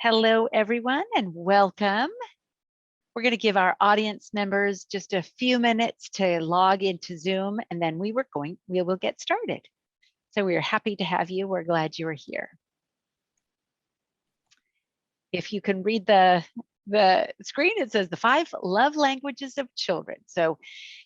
Hello, everyone, and welcome. We're going to give our audience members just a few minutes to log into Zoom, and then we will get started. So we are happy to have you. We're glad you are here. If you can read the screen, it says the 5 love languages of children. So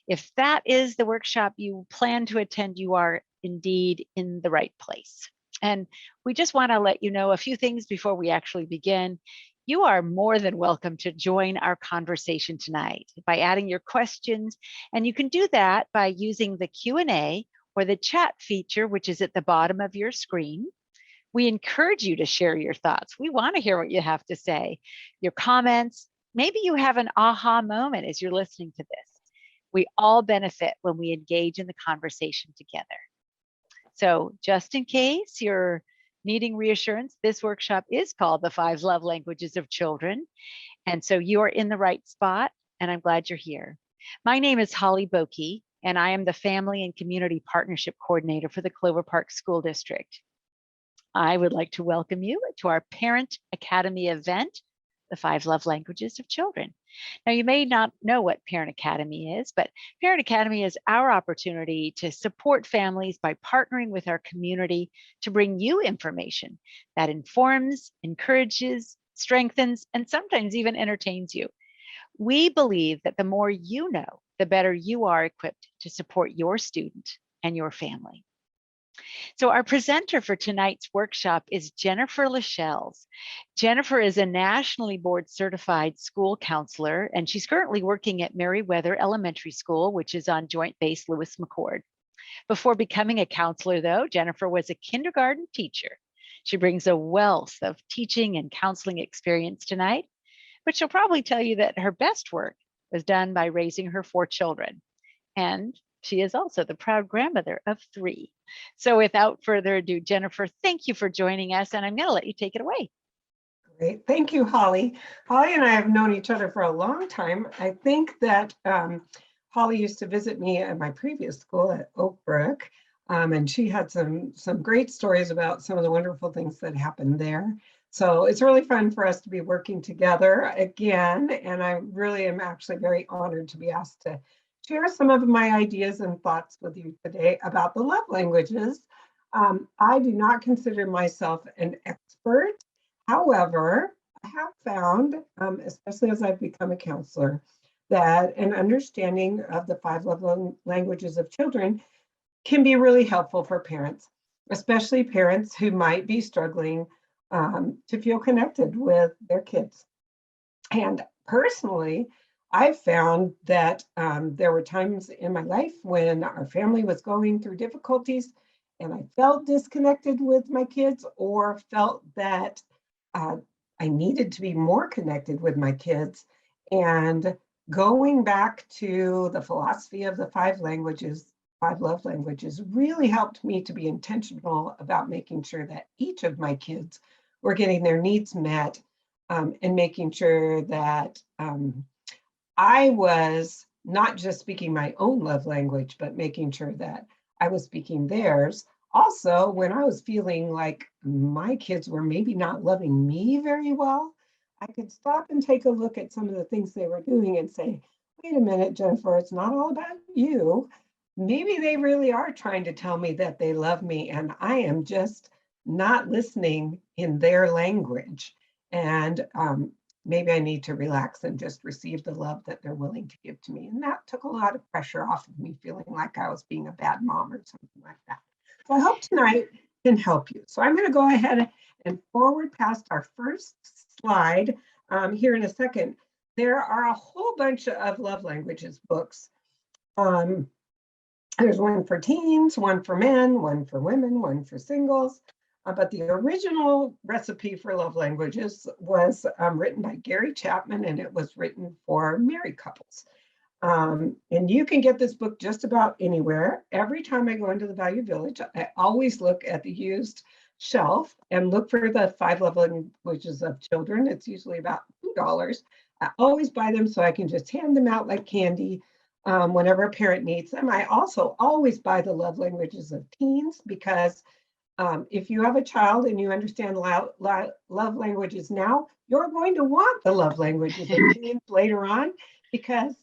if that is the workshop you plan to attend, you are indeed in the right place. And we just want to let you know a few things before we actually begin. You are more than welcome to join our conversation tonight by adding your questions. And you can do that by using the Q&A or the chat feature, which is at the bottom of your screen. We encourage you to share your thoughts. We want to hear what you have to say, your comments. Maybe you have an aha moment as you're listening to this. We all benefit when we engage in the conversation together. So just in case you're needing reassurance, this workshop is called the 5 Love Languages of Children. And so you are in the right spot, and I'm glad you're here. My name is Holly Boki, and I am the Family and Community Partnership Coordinator for the Clover Park School District. I would like to welcome you to our Parent Academy event, the 5 Love Languages of Children. Now, you may not know what Parent Academy is, but Parent Academy is our opportunity to support families by partnering with our community to bring you information that informs, encourages, strengthens, and sometimes even entertains you. We believe that the more you know, the better you are equipped to support your student and your family. So our presenter for tonight's workshop is Jennifer Lascelles. Jennifer is a nationally board certified school counselor, and she's currently working at Meriwether Elementary School, which is on Joint Base Lewis McChord. Before becoming a counselor, though, Jennifer was a kindergarten teacher. She brings a wealth of teaching and counseling experience tonight, but she'll probably tell you that her best work was done by raising her 4 children. And she is also the proud grandmother of 3. So without further ado, Jennifer, thank you for joining us, and I'm going to let you take it away. Great. Thank you, Holly. Holly and I have known each other for a long time. I think that Holly used to visit me at my previous school at Oak Brook, and she had some great stories about some of the wonderful things that happened there. So it's really fun for us to be working together again, and I really am actually very honored to be asked to share some of my ideas and thoughts with you today about the love languages. I do not consider myself an expert. However, I have found, especially as I've become a counselor, that an understanding of the 5 love languages of children can be really helpful for parents, especially parents who might be struggling to feel connected with their kids. And personally, I've found that there were times in my life when our family was going through difficulties and I felt disconnected with my kids or felt that I needed to be more connected with my kids. And going back to the philosophy of the 5 languages, 5 love languages, really helped me to be intentional about making sure that each of my kids were getting their needs met and making sure that I was not just speaking my own love language, but making sure that I was speaking theirs. Also, when I was feeling like my kids were maybe not loving me very well, I could stop and take a look at some of the things they were doing and say, wait a minute, Jennifer, it's not all about you. Maybe they really are trying to tell me that they love me and I am just not listening in their language. And maybe I need to relax and just receive the love that they're willing to give to me. And that took a lot of pressure off of me feeling like I was being a bad mom or something like that. So I hope tonight can help you. So I'm going to go ahead and forward past our first slide here in a second. There are a whole bunch of love languages books. There's one for teens, one for men, one for women, one for singles. But the original recipe for love languages was written by Gary Chapman, and it was written for married couples. And you can get this book just about anywhere. Every time I go into the Value Village, I always look at the used shelf and look for the 5 love languages of children. It's usually about $2. I always buy them so I can just hand them out like candy whenever a parent needs them. I also always buy the love languages of teens because If you have a child and you understand love languages now, you're going to want the love languages of teens later on, because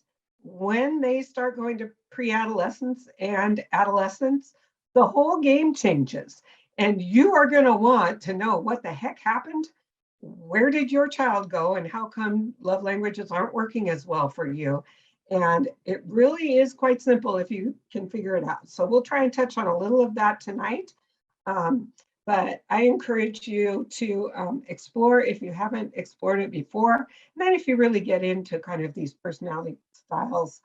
when they start going to pre-adolescence and adolescence, the whole game changes. And you are going to want to know what the heck happened. Where did your child go, and how come love languages aren't working as well for you? And it really is quite simple if you can figure it out. So we'll try and touch on a little of that tonight. But I encourage you to explore if you haven't explored it before. And then if you really get into kind of these personality styles,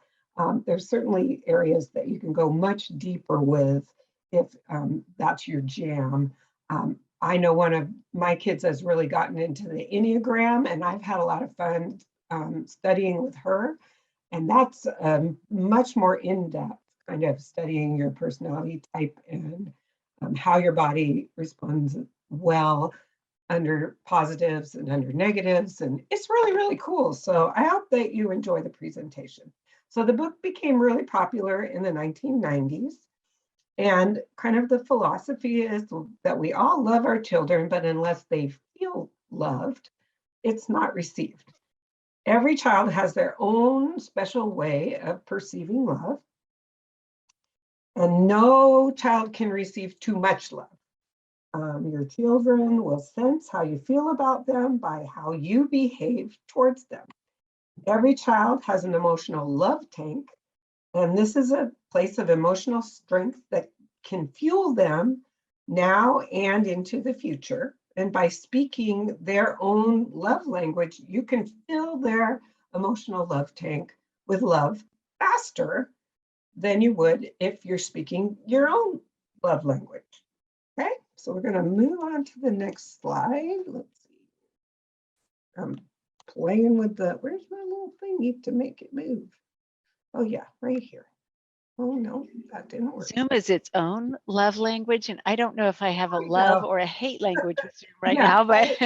there's certainly areas that you can go much deeper with if that's your jam. I know one of my kids has really gotten into the Enneagram, and I've had a lot of fun studying with her. And that's much more in-depth kind of studying your personality type and how your body responds well under positives and under negatives. And it's really, really cool. So I hope that you enjoy the presentation. So the book became really popular in the 1990s. And kind of the philosophy is that we all love our children, but unless they feel loved, it's not received. Every child has their own special way of perceiving love. And no child can receive too much love. Your children will sense how you feel about them by how you behave towards them. Every child has an emotional love tank, and this is a place of emotional strength that can fuel them now and into the future. And by speaking their own love language, you can fill their emotional love tank with love faster than you would if you're speaking your own love language. Okay, so we're going to move on to the next slide. Let's see. I'm playing with the, where's my little thingy to make it move? Oh yeah, right here. Oh no, that didn't work. Zoom is its own love language, and I don't know if I have a love or a hate language with Zoom right now, but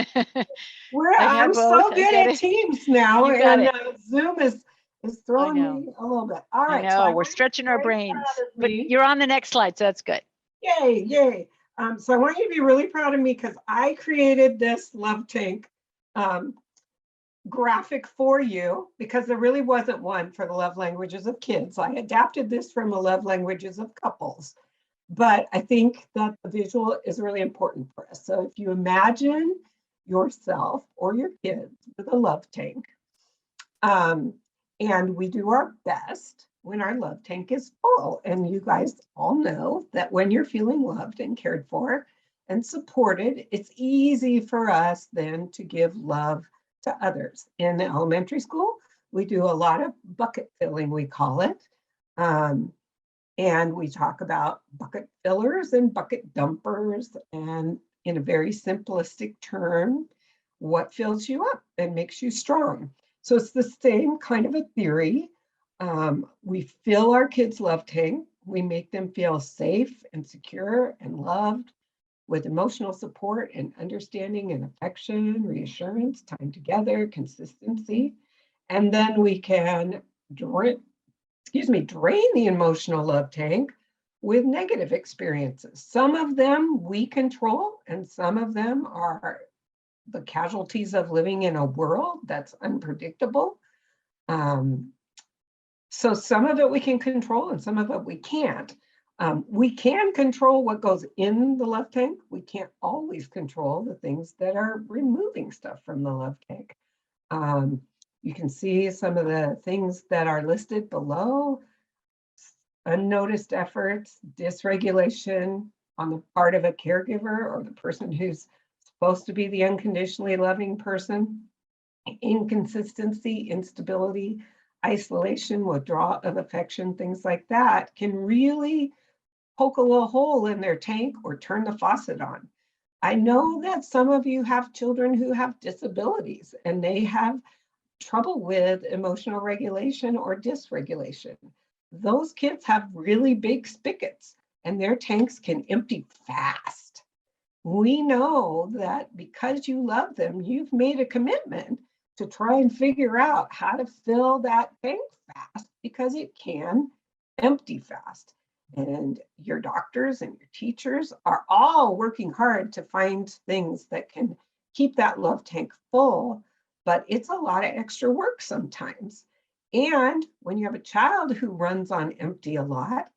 I'm so good at Teams now, and Zoom is throwing me a little bit. All right, I know, so we're stretching our brains, but you're on the next slide, so that's good. Yay, yay. So I want you to be really proud of me because I created this love tank graphic for you, because there really wasn't one for the love languages of kids. I adapted this from the love languages of couples, but I think that the visual is really important for us. So if you imagine yourself or your kids with a love tank, and we do our best when our love tank is full. And you guys all know that when you're feeling loved and cared for and supported, it's easy for us then to give love to others. In the elementary school, we do a lot of bucket filling, we call it. And we talk about bucket fillers and bucket dumpers, and in a very simplistic term, what fills you up and makes you strong. So it's the same kind of a theory. We fill our kids' love tank. We make them feel safe and secure and loved with emotional support and understanding and affection, reassurance, time together, consistency. And then we can drain the emotional love tank with negative experiences. Some of them we control, and some of them are the casualties of living in a world that's unpredictable. So some of it we can control and some of it we can't. We can control what goes in the love tank. We can't always control the things that are removing stuff from the love tank. You can see some of the things that are listed below. Unnoticed efforts, dysregulation on the part of a caregiver or the person who's supposed to be the unconditionally loving person, inconsistency, instability, isolation, withdrawal of affection, things like that can really poke a little hole in their tank or turn the faucet on. I know that some of you have children who have disabilities and they have trouble with emotional regulation or dysregulation. Those kids have really big spigots and their tanks can empty fast. We know that because you love them, you've made a commitment to try and figure out how to fill that tank fast, because it can empty fast. And your doctors and your teachers are all working hard to find things that can keep that love tank full, but it's a lot of extra work sometimes. And when you have a child who runs on empty a lot,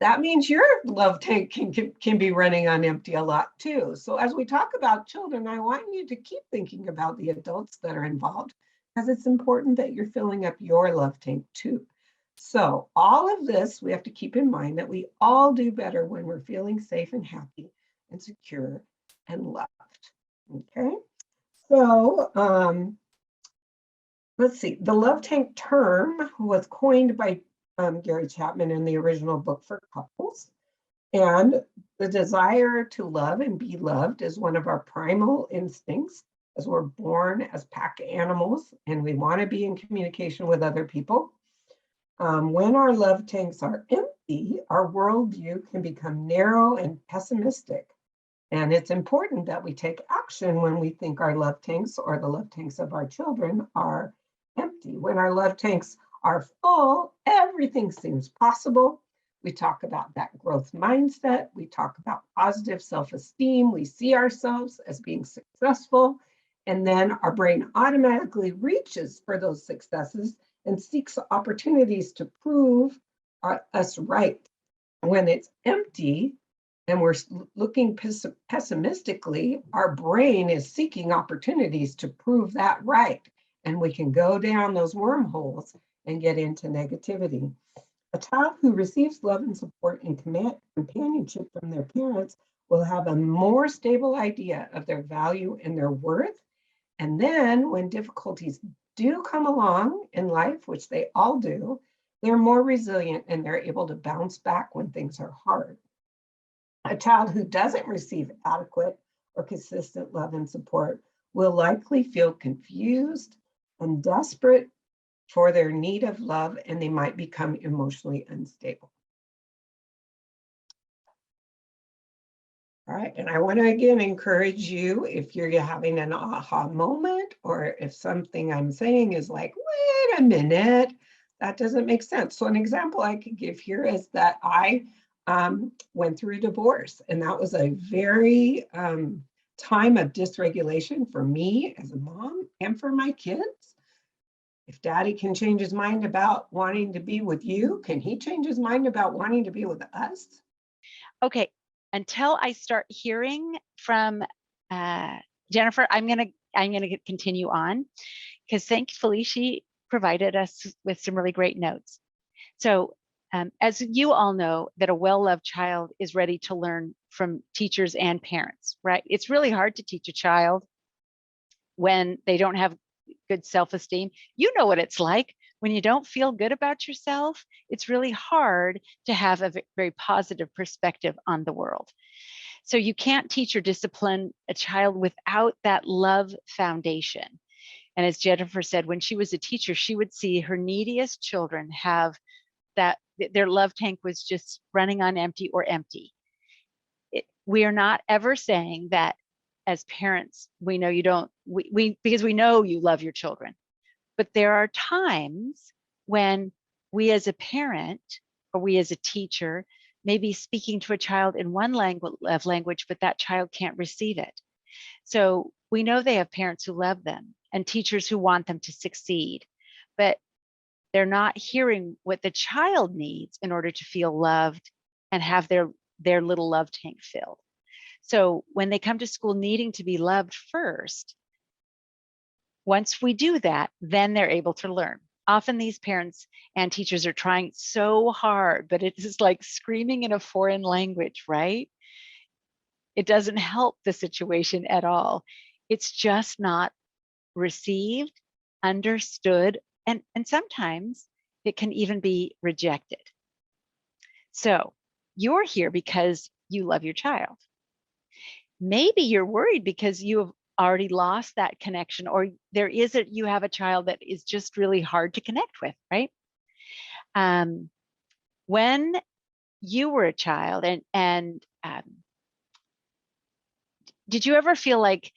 that means your love tank can be running on empty a lot too. So as we talk about children, I want you to keep thinking about the adults that are involved, because it's important that you're filling up your love tank too. So all of this, we have to keep in mind that we all do better when we're feeling safe and happy and secure and loved. Okay, so let's see. The love tank term was coined by Gary Chapman in the original book for couples. And the desire to love and be loved is one of our primal instincts, as we're born as pack animals and we want to be in communication with other people. When our love tanks are empty, our worldview can become narrow and pessimistic. And it's important that we take action when we think our love tanks or the love tanks of our children are empty. When our love tanks are full, everything seems possible. We talk about that growth mindset. We talk about positive self-esteem. We see ourselves as being successful. And then our brain automatically reaches for those successes and seeks opportunities to prove us right. When it's empty and we're looking pessimistically, our brain is seeking opportunities to prove that right. And we can go down those wormholes and get into negativity. A child who receives love and support and companionship from their parents will have a more stable idea of their value and their worth. And then when difficulties do come along in life, which they all do, they're more resilient and they're able to bounce back when things are hard. A child who doesn't receive adequate or consistent love and support will likely feel confused and desperate for their need of love, and they might become emotionally unstable. All right, and I want to again encourage you, if you're having an aha moment, or if something I'm saying is like, wait a minute, that doesn't make sense. So an example I could give here is that I went through a divorce, and that was a very time of dysregulation for me as a mom and for my kids. If daddy can change his mind about wanting to be with you, can he change his mind about wanting to be with us? Okay, until I start hearing from Jennifer, I'm gonna continue on, because thankfully she provided us with some really great notes. So as you all know, that a well-loved child is ready to learn from teachers and parents, right? It's really hard to teach a child when they don't have good self-esteem. You know what it's like when you don't feel good about yourself. It's really hard to have a very positive perspective on the world. So you can't teach or discipline a child without that love foundation. And as Jennifer said, when she was a teacher, she would see her neediest children have that their love tank was just running on empty or empty. We are not ever saying that as parents, we know you don't, because we know you love your children. But there are times when we as a parent or we as a teacher may be speaking to a child in one language, but that child can't receive it. So we know they have parents who love them and teachers who want them to succeed, but they're not hearing what the child needs in order to feel loved and have their little love tank filled. So when they come to school needing to be loved first, once we do that, then they're able to learn. Often these parents and teachers are trying so hard, but it is like screaming in a foreign language, right? It doesn't help the situation at all. It's just not received, understood, and sometimes it can even be rejected. So you're here because you love your child. Maybe you're worried because you have already lost that connection, or you have a child that is just really hard to connect with, right? When you were a child, and did you ever feel like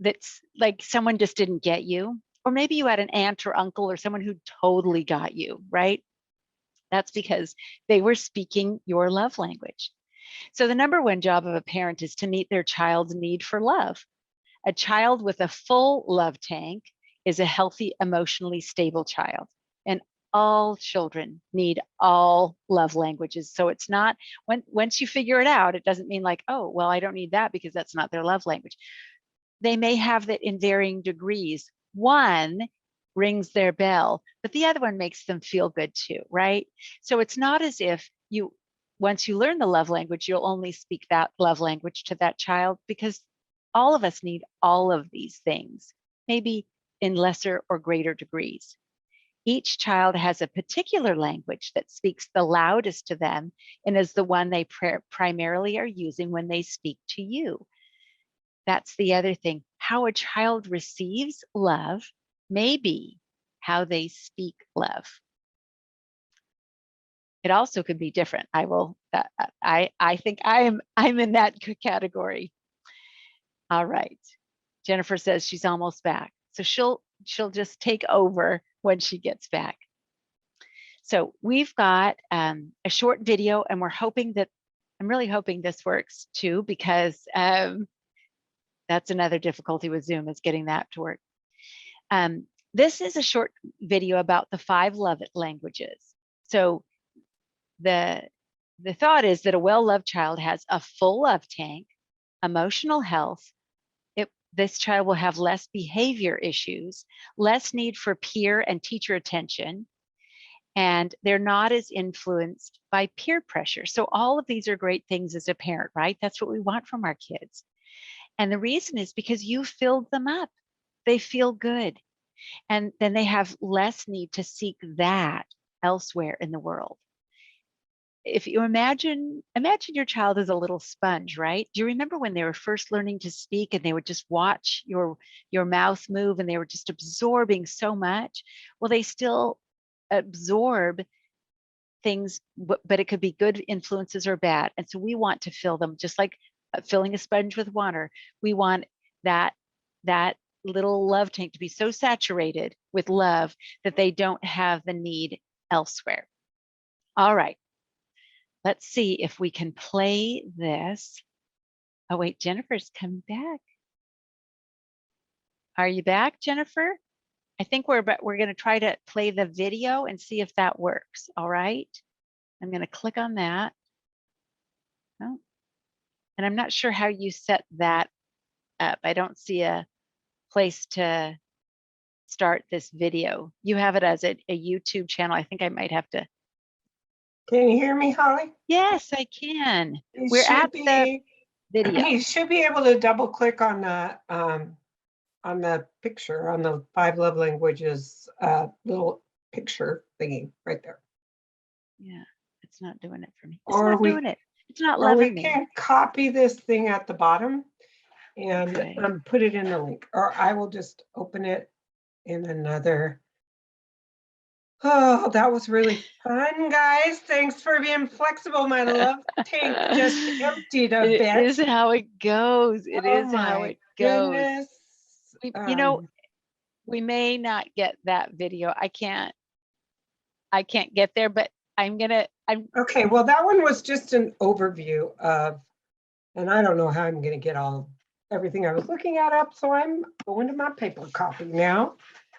that's like someone just didn't get you? Or maybe you had an aunt or uncle or someone who totally got you, right? That's because they were speaking your love language. So the number one job of a parent is to meet their child's need for love. A child with a full love tank is a healthy, emotionally stable child. And all children need all love languages. So it's not, once you figure it out, it doesn't mean like, oh, well, I don't need that because that's not their love language. They may have that in varying degrees. One rings their bell, but the other one makes them feel good too, right? So it's not as if once you learn the love language, you'll only speak that love language to that child, because all of us need all of these things, maybe in lesser or greater degrees. Each child has a particular language that speaks the loudest to them and is the one they primarily are using when they speak to you. That's the other thing. How a child receives love may be how they speak love. It also could be different. I think I'm in that category. All right. Jennifer says she's almost back. So she'll just take over when she gets back. So we've got a short video, and I'm really hoping this works too, because that's another difficulty with Zoom, is getting that to work. This is a short video about the 5 love languages. So the thought is that a well-loved child has a full love tank, emotional health. This child will have less behavior issues, less need for peer and teacher attention, and they're not as influenced by peer pressure. So all of these are great things as a parent, right? That's what we want from our kids. And the reason is because you filled them up. They feel good. And then they have less need to seek that elsewhere in the world. If you imagine your child as a little sponge, right? Do you remember when they were first learning to speak and they would just watch your mouth move and they were just absorbing so much? Well, they still absorb things, but it could be good influences or bad. And so we want to fill them, just like filling a sponge with water. We want that little love tank to be so saturated with love that they don't have the need elsewhere. All right. Let's see if we can play this. Oh, wait, Jennifer's coming back. Are you back, Jennifer? I think we're going to try to play the video and see if that works. All right. I'm going to click on that. Oh, and I'm not sure how you set that up. I don't see a place to start this video. You have it as a YouTube channel. I think I might have to. Can you hear me, Holly? Yes, I can. We're at the video. You should be able to double click on the picture, on the 5 love languages little picture thingy right there. Yeah, it's not doing it for me. It's not doing it. It's not loving loving me. me. We can copy this thing at the bottom and put it in the link, or I will just open it in another. Oh, that was really fun, guys. Thanks for being flexible. My love tank just emptied a bit. It is how it goes. It is how it goes. Goodness. You know, we may not get that video. I can't get there, but I'm okay. Well, that one was just an overview of, and I don't know how I'm going to get everything I was looking at up. So I'm going to my paper copy now.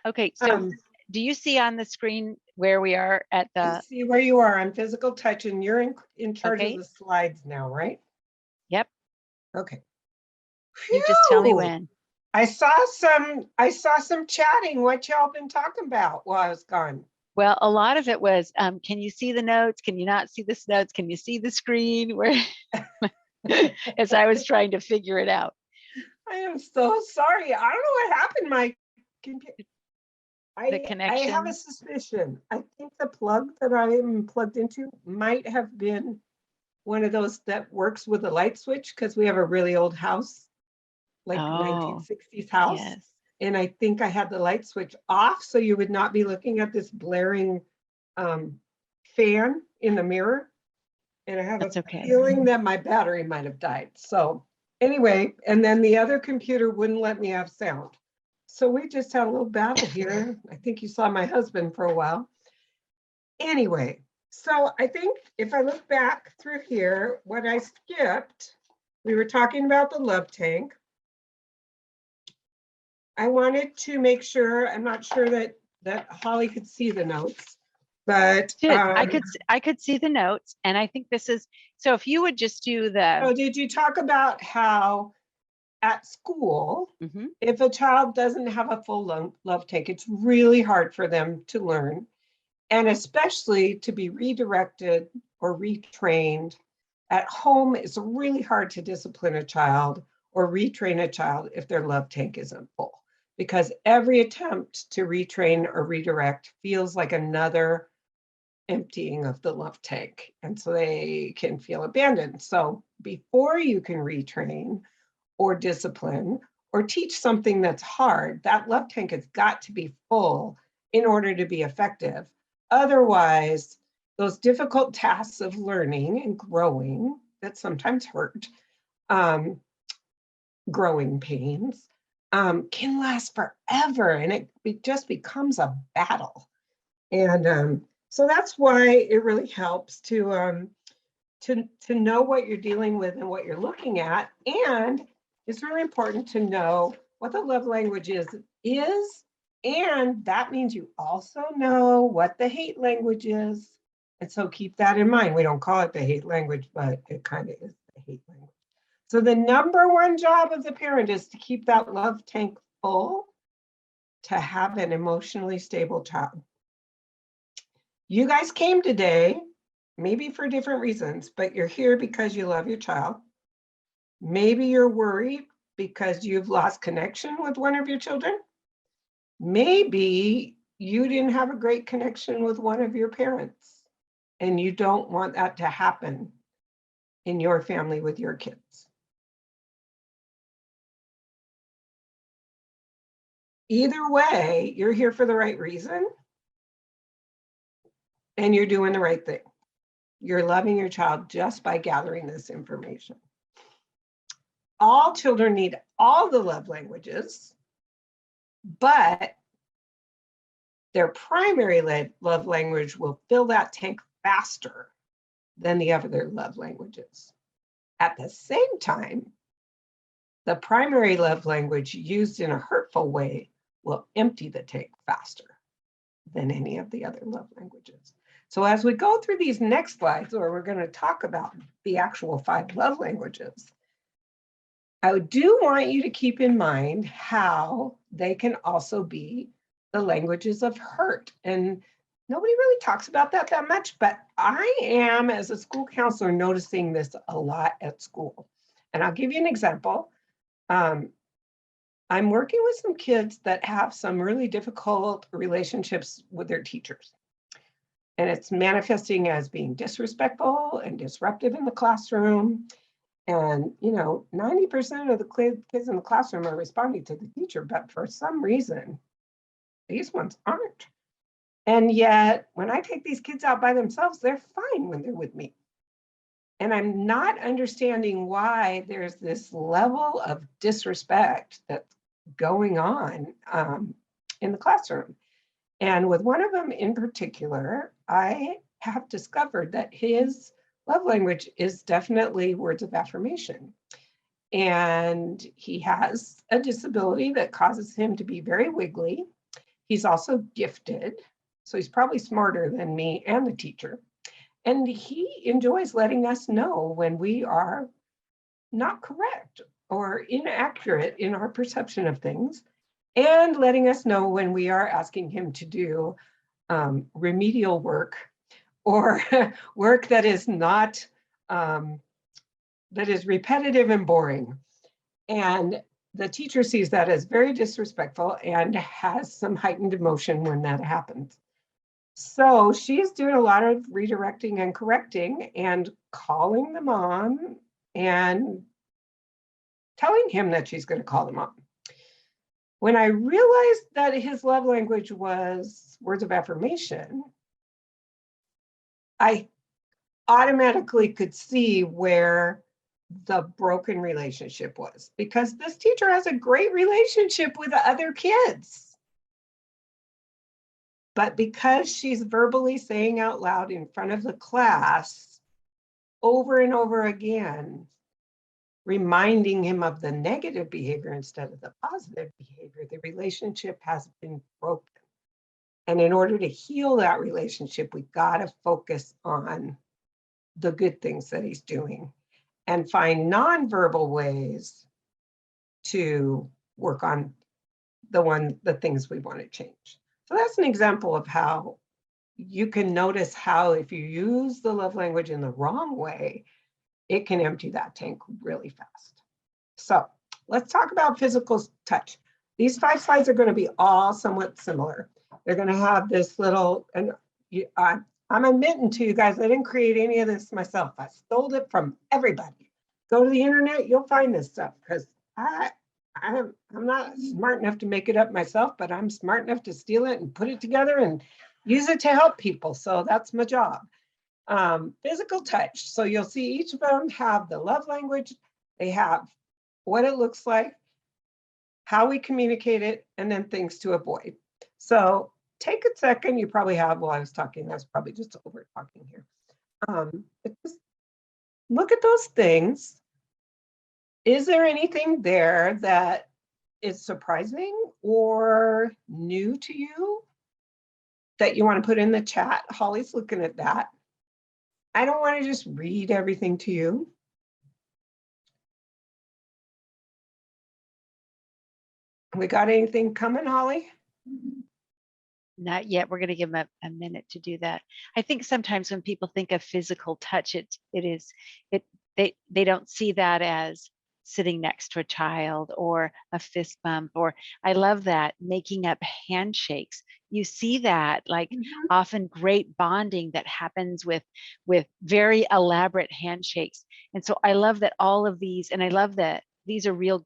Okay. So do you see on the screen where we are at the? I see where you are on physical touch, and you're in charge of the slides now, right? Yep. Okay. You just tell me when. I saw some chatting. What y'all been talking about while I was gone? Well, a lot of it was, can you see the notes? Can you not see the notes? Can you see the screen? Where, as I was trying to figure it out. I am so sorry. I don't know what happened. My computer. The connection. I have a suspicion. I think the plug that I am plugged into might have been one of those that works with a light switch, because we have a really old house, like 1960s house. Yes. And I think I had the light switch off, so you would not be looking at this blaring fan in the mirror. And I have a feeling that my battery might have died. So anyway, and then the other computer wouldn't let me have sound. So we just had a little battle here. I think you saw my husband for a while. Anyway, So I think if I look back through here, what I skipped, we were talking about the love tank. I wanted to make sure, I'm not sure that Holly could see the notes, but I could see the notes, and I think this is, so if you would just do the. so did you talk about how at school, Mhm. if a child doesn't have a full love tank, it's really hard for them to learn, and especially to be redirected or retrained. At home, it's really hard to discipline a child or retrain a child if their love tank isn't full, because every attempt to retrain or redirect feels like another emptying of the love tank. And so they can feel abandoned. So before you can retrain or discipline or teach something that's hard, that love tank has got to be full in order to be effective. Otherwise, those difficult tasks of learning and growing that sometimes hurt, growing pains, can last forever, and it just becomes a battle. And so that's why it really helps to know what you're dealing with and what you're looking at. And it's really important to know what the love language is, and that means you also know what the hate language is. And so keep that in mind. We don't call it the hate language, but it kind of is the hate language. So the number one job of the parent is to keep that love tank full, to have an emotionally stable child. You guys came today, maybe for different reasons, but you're here because you love your child. Maybe you're worried because you've lost connection with one of your children. Maybe you didn't have a great connection with one of your parents, and you don't want that to happen in your family with your kids. Either way, you're here for the right reason, and you're doing the right thing. You're loving your child just by gathering this information. All children need all the love languages, but their primary love language will fill that tank faster than the other love languages. At the same time, the primary love language used in a hurtful way will empty the tank faster than any of the other love languages. So as we go through these next slides, where we're going to talk about the actual 5 love languages, I do want you to keep in mind how they can also be the languages of hurt. And nobody really talks about that much, but I am, as a school counselor, noticing this a lot at school. And I'll give you an example. I'm working with some kids that have some really difficult relationships with their teachers. And it's manifesting as being disrespectful and disruptive in the classroom. And, 90% of the kids in the classroom are responding to the teacher, but for some reason, these ones aren't. And yet, when I take these kids out by themselves, they're fine when they're with me. And I'm not understanding why there's this level of disrespect that's going on in the classroom. And with one of them in particular, I have discovered that his love language is definitely words of affirmation. And he has a disability that causes him to be very wiggly. He's also gifted, so he's probably smarter than me and the teacher. And he enjoys letting us know when we are not correct or inaccurate in our perception of things, and letting us know when we are asking him to do remedial work or work that is not, that is repetitive and boring. And the teacher sees that as very disrespectful and has some heightened emotion when that happens. So she's doing a lot of redirecting and correcting and calling the mom and telling him that she's going to call the mom. When I realized that his love language was words of affirmation, I automatically could see where the broken relationship was, because this teacher has a great relationship with the other kids. But because she's verbally saying out loud in front of the class over and over again, reminding him of the negative behavior instead of the positive behavior, the relationship has been broken. And in order to heal that relationship, we got to focus on the good things that he's doing and find nonverbal ways to work on the things we want to change. So that's an example of how you can notice how if you use the love language in the wrong way, it can empty that tank really fast. So let's talk about physical touch. These 5 slides are going to be all somewhat similar. They're going to have this little, and I'm admitting to you guys, I didn't create any of this myself. I stole it from everybody. Go to the internet, you'll find this stuff, because I'm not smart enough to make it up myself, but I'm smart enough to steal it and put it together and use it to help people. So that's my job. Physical touch. So you'll see each of them have the love language. They have what it looks like, how we communicate it, and then things to avoid. So take a second. You probably have, while I was talking, I was probably just over talking here. But just look at those things. Is there anything there that is surprising or new to you that you want to put in the chat? Holly's looking at that. I don't want to just read everything to you. We got anything coming, Holly? Not yet. We're going to give them a minute to do that. I think sometimes when people think of physical touch, they don't see that as sitting next to a child or a fist bump, or I love that, making up handshakes. You see that like often great bonding that happens with very elaborate handshakes. And so I love that all of these, and I love that these are real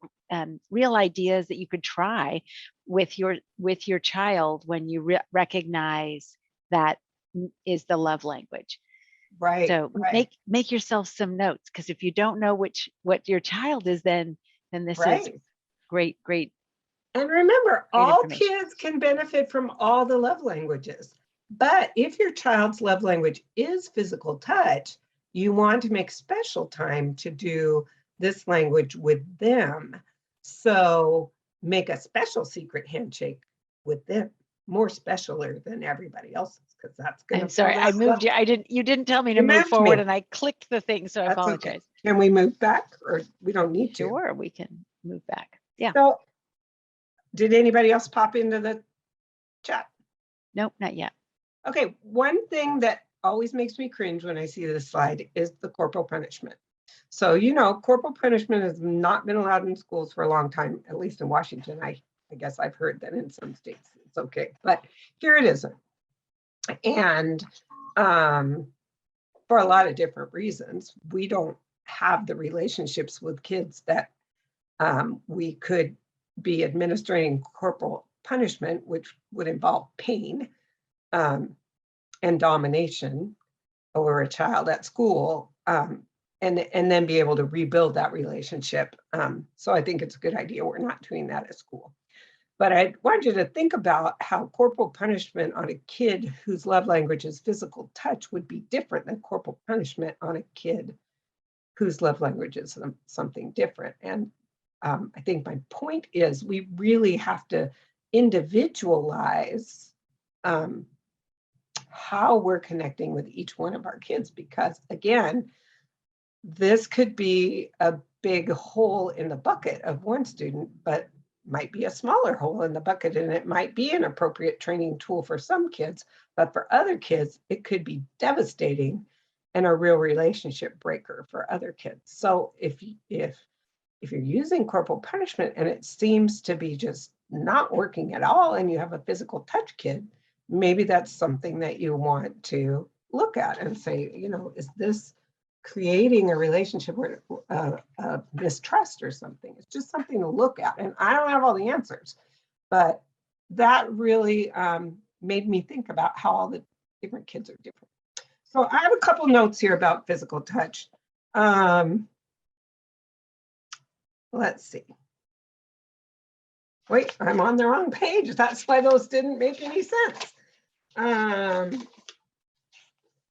ideas that you could try with your child when you recognize that is the love language. Right. So right. make yourself some notes, because if you don't know what your child is, then this right. is great. And remember, all information. kids can benefit from all the love languages. But if your child's love language is physical touch, you want to make special time to do this language with them. So make a special secret handshake with them, more specialer than everybody else's, because that's going to. I'm sorry, I moved you. You didn't tell me to move forward, and I clicked the thing, so I apologize. Okay. Can we move back, or we don't need to? Sure, we can move back. Yeah. So, did anybody else pop into the chat? Nope, not yet. Okay, one thing that always makes me cringe when I see this slide is the corporal punishment. So, you know, corporal punishment has not been allowed in schools for a long time, at least in Washington. I guess I've heard that in some states it's okay, but here it isn't. And for a lot of different reasons, we don't have the relationships with kids that we could be administering corporal punishment, which would involve pain and domination over a child at school, and then be able to rebuild that relationship. So I think it's a good idea we're not doing that at school. But I want you to think about how corporal punishment on a kid whose love language is physical touch would be different than corporal punishment on a kid whose love language is something different. And I think my point is we really have to individualize how we're connecting with each one of our kids, because again, this could be a big hole in the bucket of one student, but might be a smaller hole in the bucket, and it might be an appropriate training tool for some kids, but for other kids, it could be devastating and a real relationship breaker for other kids. So if you're using corporal punishment and it seems to be just not working at all, and you have a physical touch kid, maybe that's something that you want to look at and say, you know, is this creating a relationship where mistrust or something? It's just something to look at. And I don't have all the answers, but that really made me think about how all the different kids are different. So I have a couple notes here about physical touch. Let's see. Wait, I'm on the wrong page. That's why those didn't make any sense.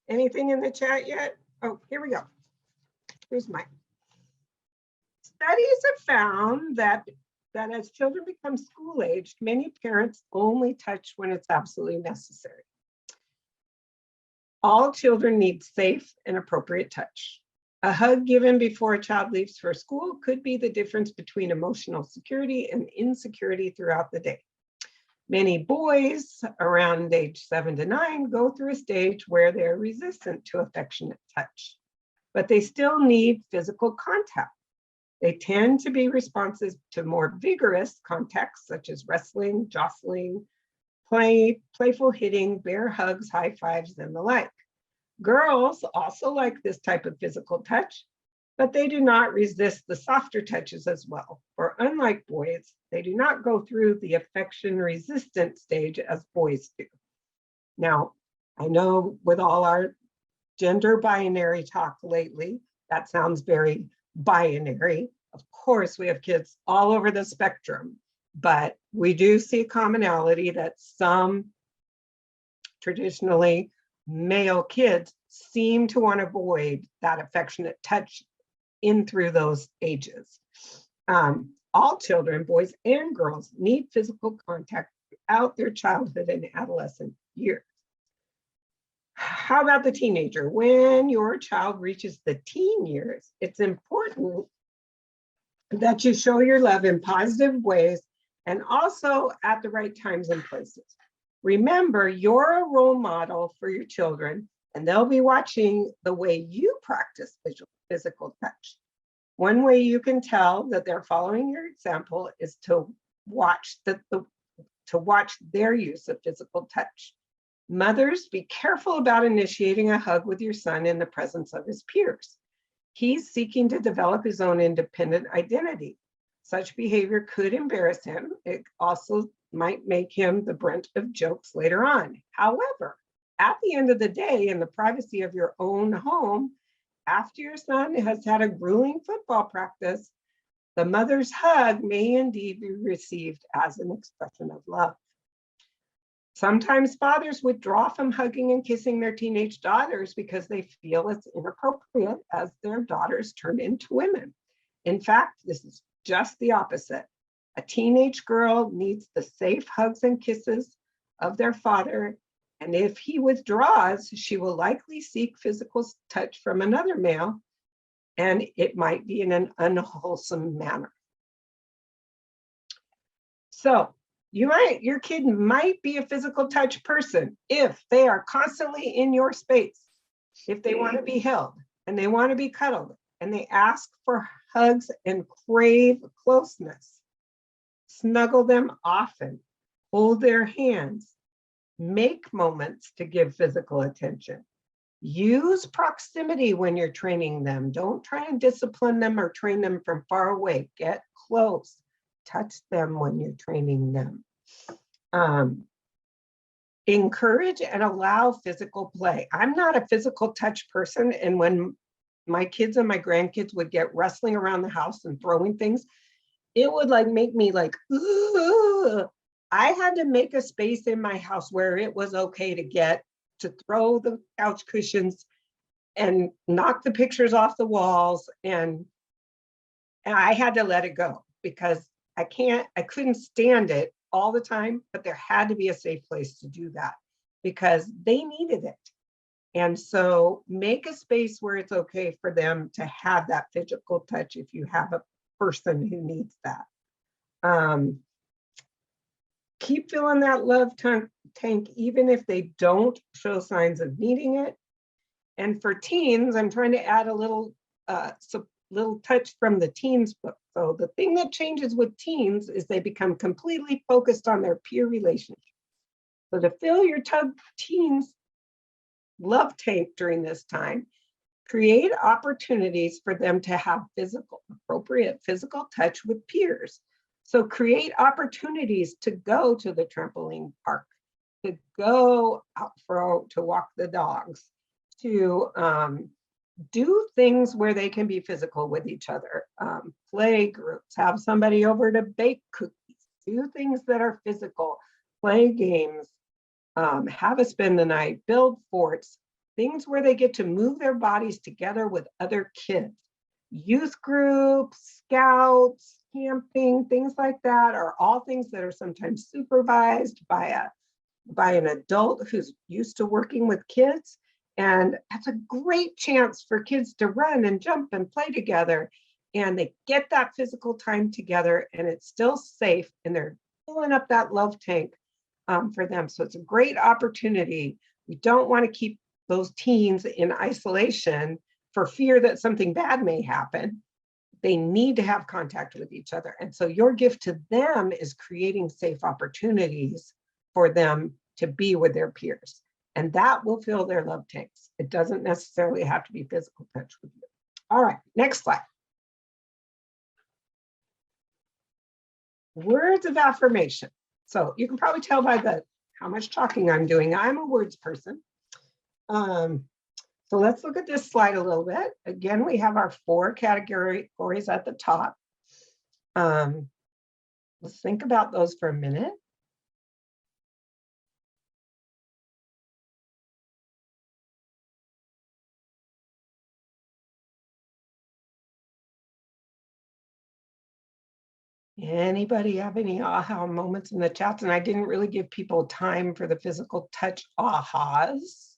Anything in the chat yet? Oh, here we go. Here's mine. Studies have found that as children become school-aged, many parents only touch when it's absolutely necessary. All children need safe and appropriate touch. A hug given before a child leaves for school could be the difference between emotional security and insecurity throughout the day. Many boys around age 7 to 9 go through a stage where they're resistant to affectionate touch, but they still need physical contact. They tend to be responsive to more vigorous contacts such as wrestling, jostling, playful hitting, bear hugs, high fives, and the like. Girls also like this type of physical touch, but they do not resist the softer touches as well. For unlike boys, they do not go through the affection resistant stage as boys do. Now, I know with all our gender binary talk lately, that sounds very binary. Of course, we have kids all over the spectrum, but we do see commonality that some traditionally male kids seem to want to avoid that affectionate touch in through those ages. All children, boys and girls, need physical contact throughout their childhood and adolescent years. How about the teenager? When your child reaches the teen years, it's important that you show your love in positive ways and also at the right times and places. Remember, you're a role model for your children, and they'll be watching the way you practice physical touch. One way you can tell that they're following your example is to watch their use of physical touch. Mothers, be careful about initiating a hug with your son in the presence of his peers. He's seeking to develop his own independent identity. Such behavior could embarrass him. It also might make him the brunt of jokes later on. However, at the end of the day, in the privacy of your own home, after your son has had a grueling football practice, the mother's hug may indeed be received as an expression of love. Sometimes fathers withdraw from hugging and kissing their teenage daughters because they feel it's inappropriate as their daughters turn into women. In fact, this is just the opposite. A teenage girl needs the safe hugs and kisses of their father, and if he withdraws, she will likely seek physical touch from another male, and it might be in an unwholesome manner. So, your kid might be a physical touch person if they are constantly in your space, if they want to be held and they want to be cuddled and they ask for hugs and crave closeness. Snuggle them often, hold their hands, make moments to give physical attention. Use proximity when you're training them. Don't try and discipline them or train them from far away. Get close. Touch them when you're training them. Encourage and allow physical play. I'm not a physical touch person, and when my kids and my grandkids would get wrestling around the house and throwing things, it would make me ugh. I had to make a space in my house where it was okay to throw the couch cushions and knock the pictures off the walls, and I had to let it go because I couldn't stand it all the time, but there had to be a safe place to do that because they needed it. And so make a space where it's okay for them to have that physical touch if you have a person who needs that. Keep filling that love tank even if they don't show signs of needing it. And for teens, I'm trying to add a little touch from the teens book. So the thing that changes with teens is they become completely focused on their peer relationships. So to fill your teens love tank during this time, create opportunities for them to have appropriate physical touch with peers. So create opportunities to go to the trampoline park, to go out to walk the dogs, to do things where they can be physical with each other, play groups, have somebody over to bake cookies, do things that are physical, play games, have a spend the night, build forts, things where they get to move their bodies together with other kids. Youth groups, scouts, camping, things like that are all things that are sometimes supervised by an adult who's used to working with kids. And that's a great chance for kids to run and jump and play together. And they get that physical time together, and it's still safe, and they're filling up that love tank for them. So it's a great opportunity. We don't want to keep those teens in isolation for fear that something bad may happen. They need to have contact with each other. And so your gift to them is creating safe opportunities for them to be with their peers. And that will fill their love tanks. It doesn't necessarily have to be physical touch with you. All right, next slide. Words of affirmation. So you can probably tell by how much talking I'm doing. I'm a words person. So let's look at this slide a little bit. Again, we have our 4 categories at the top. Let's think about those for a minute. Anybody have any aha moments in the chats? And I didn't really give people time for the physical touch ahas.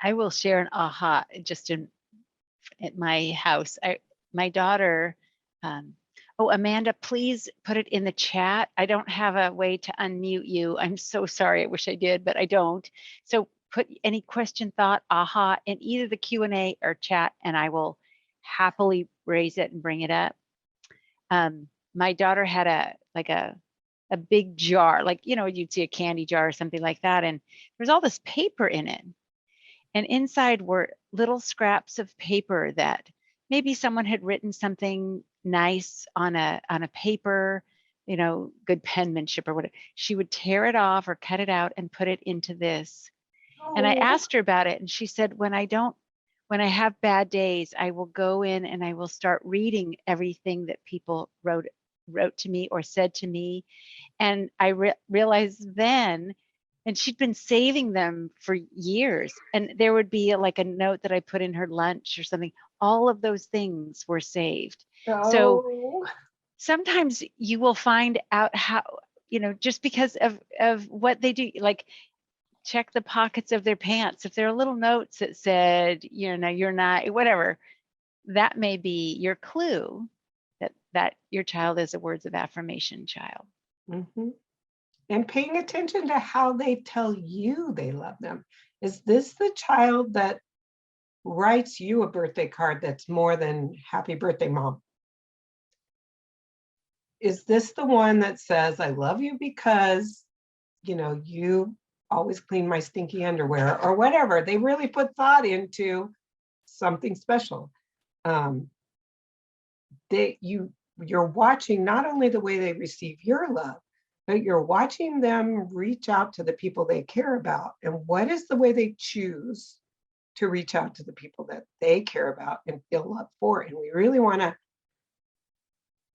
I will share an aha just at my house. My daughter, oh, Amanda, please put it in the chat. I don't have a way to unmute you. I'm so sorry. I wish I did, but I don't. So put any question, thought, aha in either the Q&A or chat, and I will happily raise it and bring it up. My daughter had a big jar, like, you know, you'd see a candy jar or something like that. And there's all this paper in it. And inside were little scraps of paper that maybe someone had written something nice on a paper, you know, good penmanship or whatever. She would tear it off or cut it out and put it into this. And I asked her about it, and she said, when I have bad days, I will go in and I will start reading everything that people wrote to me or said to me. And I realized then, and she'd been saving them for years, and there would be like a note that I put in her lunch or something. All of those things were saved. So sometimes you will find out how, you know, just because of what they do, like check the pockets of their pants. If there are little notes that said, you know, you're not, whatever, that may be your clue that your child is a words of affirmation child. Mm-hmm. And paying attention to how they tell you they love them. Is this the child that writes you a birthday card that's more than happy birthday, mom? Is this the one that says, I love you because, you know, you always clean my stinky underwear or whatever? They really put thought into something special. You're watching not only the way they receive your love, but you're watching them reach out to the people they care about. And what is the way they choose to reach out to the people that they care about and feel love for? And we really want to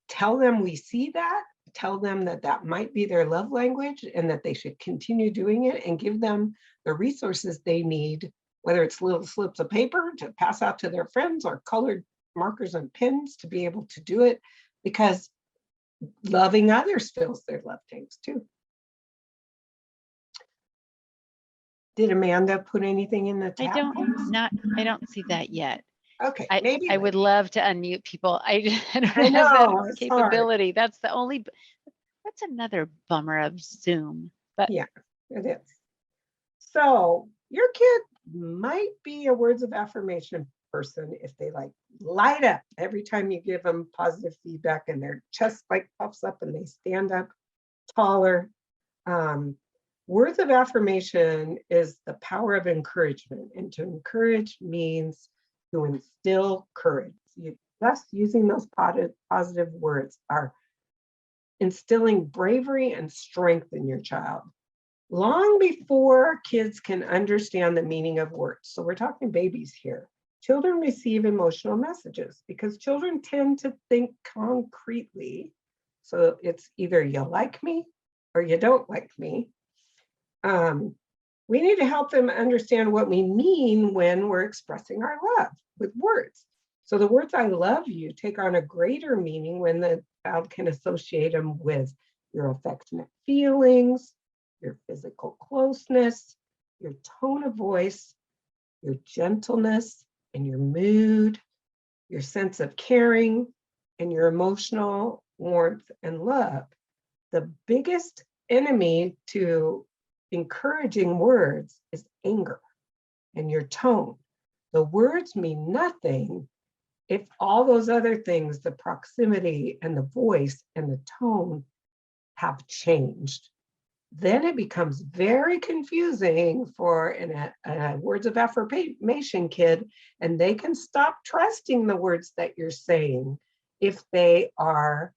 tell them we see that, tell them that that might be their love language and that they should continue doing it, and give them the resources they need, whether it's little slips of paper to pass out to their friends or colored markers and pens to be able to do it, because loving others fills their love tanks too. Did Amanda put anything in the chat? I don't see that yet. Okay, maybe I would love to unmute people. I don't have that capability. Hard. That's another bummer of Zoom. But yeah, it is. So your kid might be a words of affirmation person if they like light up every time you give them positive feedback and their chest like puffs up and they stand up taller. Words of affirmation is the power of encouragement, and to encourage means to instill courage. Just using those positive words are instilling bravery and strength in your child long before kids can understand the meaning of words. So we're talking babies here. Children receive emotional messages because children tend to think concretely. So it's either you like me or you don't like me. We need to help them understand what we mean when we're expressing our love with words. So the words "I love you" take on a greater meaning when the child can associate them with your affectionate feelings, your physical closeness, your tone of voice, your gentleness and your mood, your sense of caring, and your emotional warmth and love. The biggest enemy to encouraging words is anger and your tone. The words mean nothing if all those other things, the proximity and the voice and the tone, have changed. Then it becomes very confusing for a words of affirmation kid, and they can stop trusting the words that you're saying if they are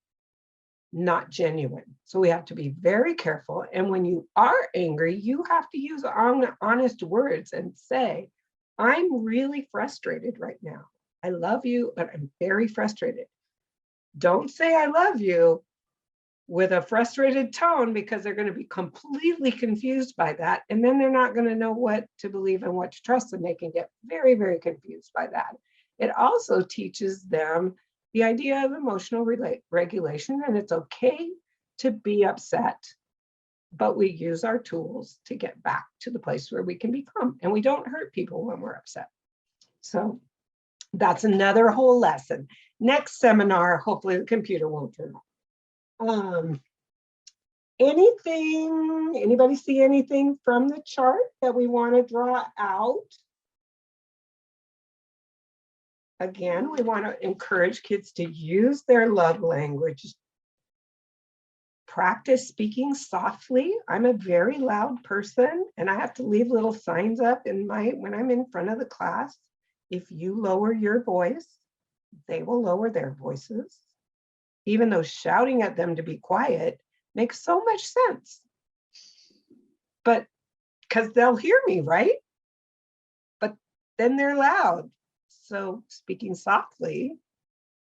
not genuine. So we have to be very careful. And when you are angry, you have to use honest words and say, "I'm really frustrated right now. I love you, but I'm very frustrated." Don't say "I love you" with a frustrated tone, because they're going to be completely confused by that. And then they're not going to know what to believe and what to trust, and they can get very, very confused by that. It also teaches them the idea of emotional regulation, and it's okay to be upset, but we use our tools to get back to the place where we can be calm, and we don't hurt people when we're upset. So that's another whole lesson. Next seminar, hopefully the computer won't turn off. Anybody see anything from the chart that we want to draw out? Again, we want to encourage kids to use their love language. Practice speaking softly. I'm a very loud person, and I have to leave little signs up when I'm in front of the class. If you lower your voice, they will lower their voices. Even though shouting at them to be quiet makes so much sense. But because they'll hear me, right? But then they're loud. So speaking softly,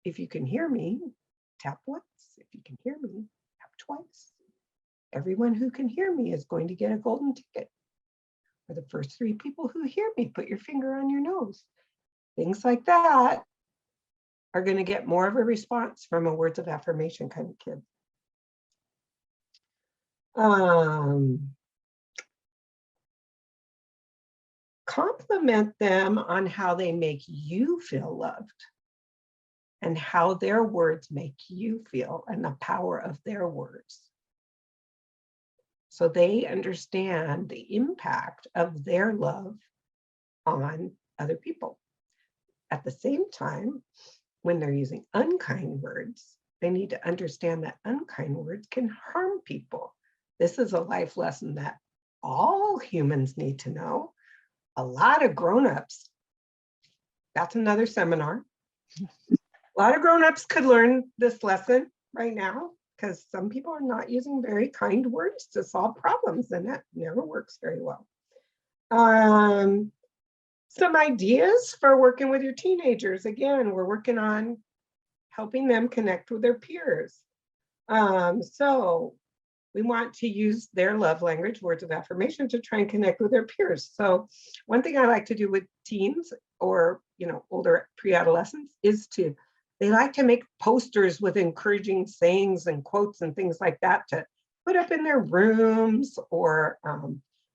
if you can hear me, tap once. If you can hear me, tap twice. Everyone who can hear me is going to get a golden ticket. For the first 3 people who hear me, put your finger on your nose. Things like that are going to get more of a response from a words of affirmation kind of kid. Compliment them on how they make you feel loved and how their words make you feel, and the power of their words. So they understand the impact of their love on other people. At the same time, when they're using unkind words, they need to understand that unkind words can harm people. This is a life lesson that all humans need to know. A lot of grown-ups, that's another seminar. A lot of grown-ups could learn this lesson right now, because some people are not using very kind words to solve problems, and that never works very well. Some ideas for working with your teenagers. Again, we're working on helping them connect with their peers. So we want to use their love language, words of affirmation, to try and connect with their peers. So one thing I like to do with teens, or older pre-adolescents, is they like to make posters with encouraging sayings and quotes and things like that to put up in their rooms or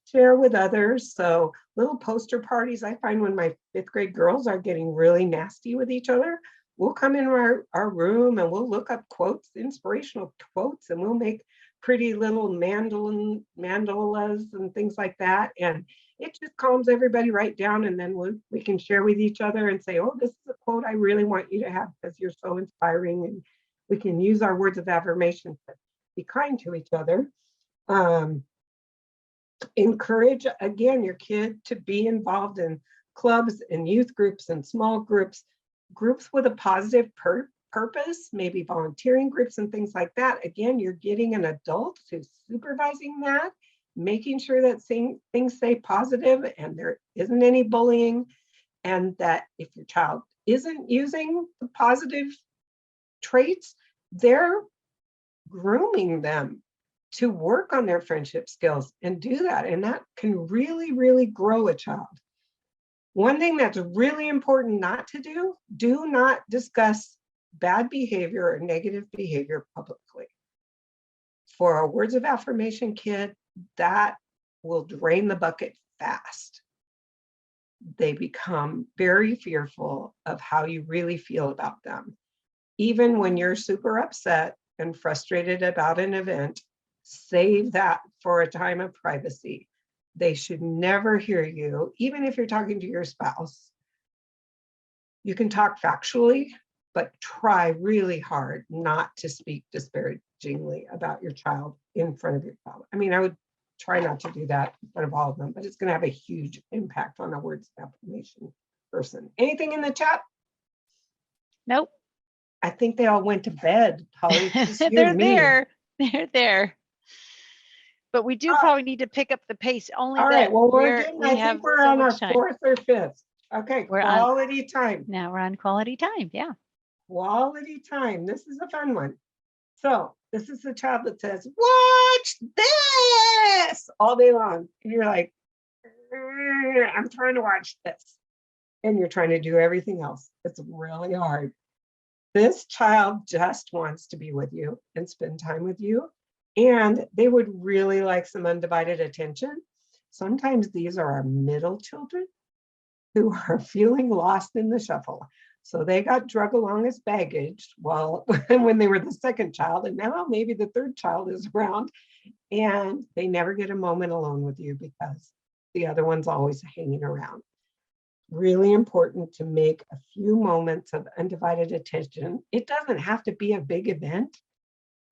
share with others. So little poster parties. I find when my 5th grade girls are getting really nasty with each other, we'll come in our room and we'll look up quotes, inspirational quotes, and we'll make pretty little mandalas and things like that. And it just calms everybody right down. And then we can share with each other and say, "Oh, this is a quote I really want you to have because you're so inspiring." And we can use our words of affirmation to be kind to each other. Encourage, again, your kid to be involved in clubs and youth groups and small groups with a positive purpose, maybe volunteering groups and things like that. Again, you're getting an adult who's supervising that, making sure that things stay positive and there isn't any bullying, and that if your child isn't using the positive traits, they're grooming them to work on their friendship skills and do that. And that can really, really grow a child. One thing that's really important not to do not discuss bad behavior or negative behavior publicly. For a words of affirmation kid, that will drain the bucket fast. They become very fearful of how you really feel about them. Even when you're super upset and frustrated about an event, save that for a time of privacy. They should never hear you, even if you're talking to your spouse. You can talk factually, but try really hard not to speak disparagingly about your child in front of your child. I mean, I would try not to do that in front of all of them, but it's going to have a huge impact on a words of affirmation person. Anything in the chat? Nope. I think they all went to bed, Holly. They're there. They're there. But we do probably need to pick up the pace. Only all right. Well, I think we're on our fourth or fifth. Okay. Quality time. Now we're on quality time. Yeah. Quality time. This is a fun one. So this is the child that says, watch this all day long. And you're like, I'm trying to watch this. And you're trying to do everything else. It's really hard. This child just wants to be with you and spend time with you. And they would really like some undivided attention. Sometimes these are our middle children who are feeling lost in the shuffle. So they got drug along as baggage when they were the second child, and now maybe the third child is around, and they never get a moment alone with you because the other one's always hanging around. Really important to make a few moments of undivided attention. It doesn't have to be a big event,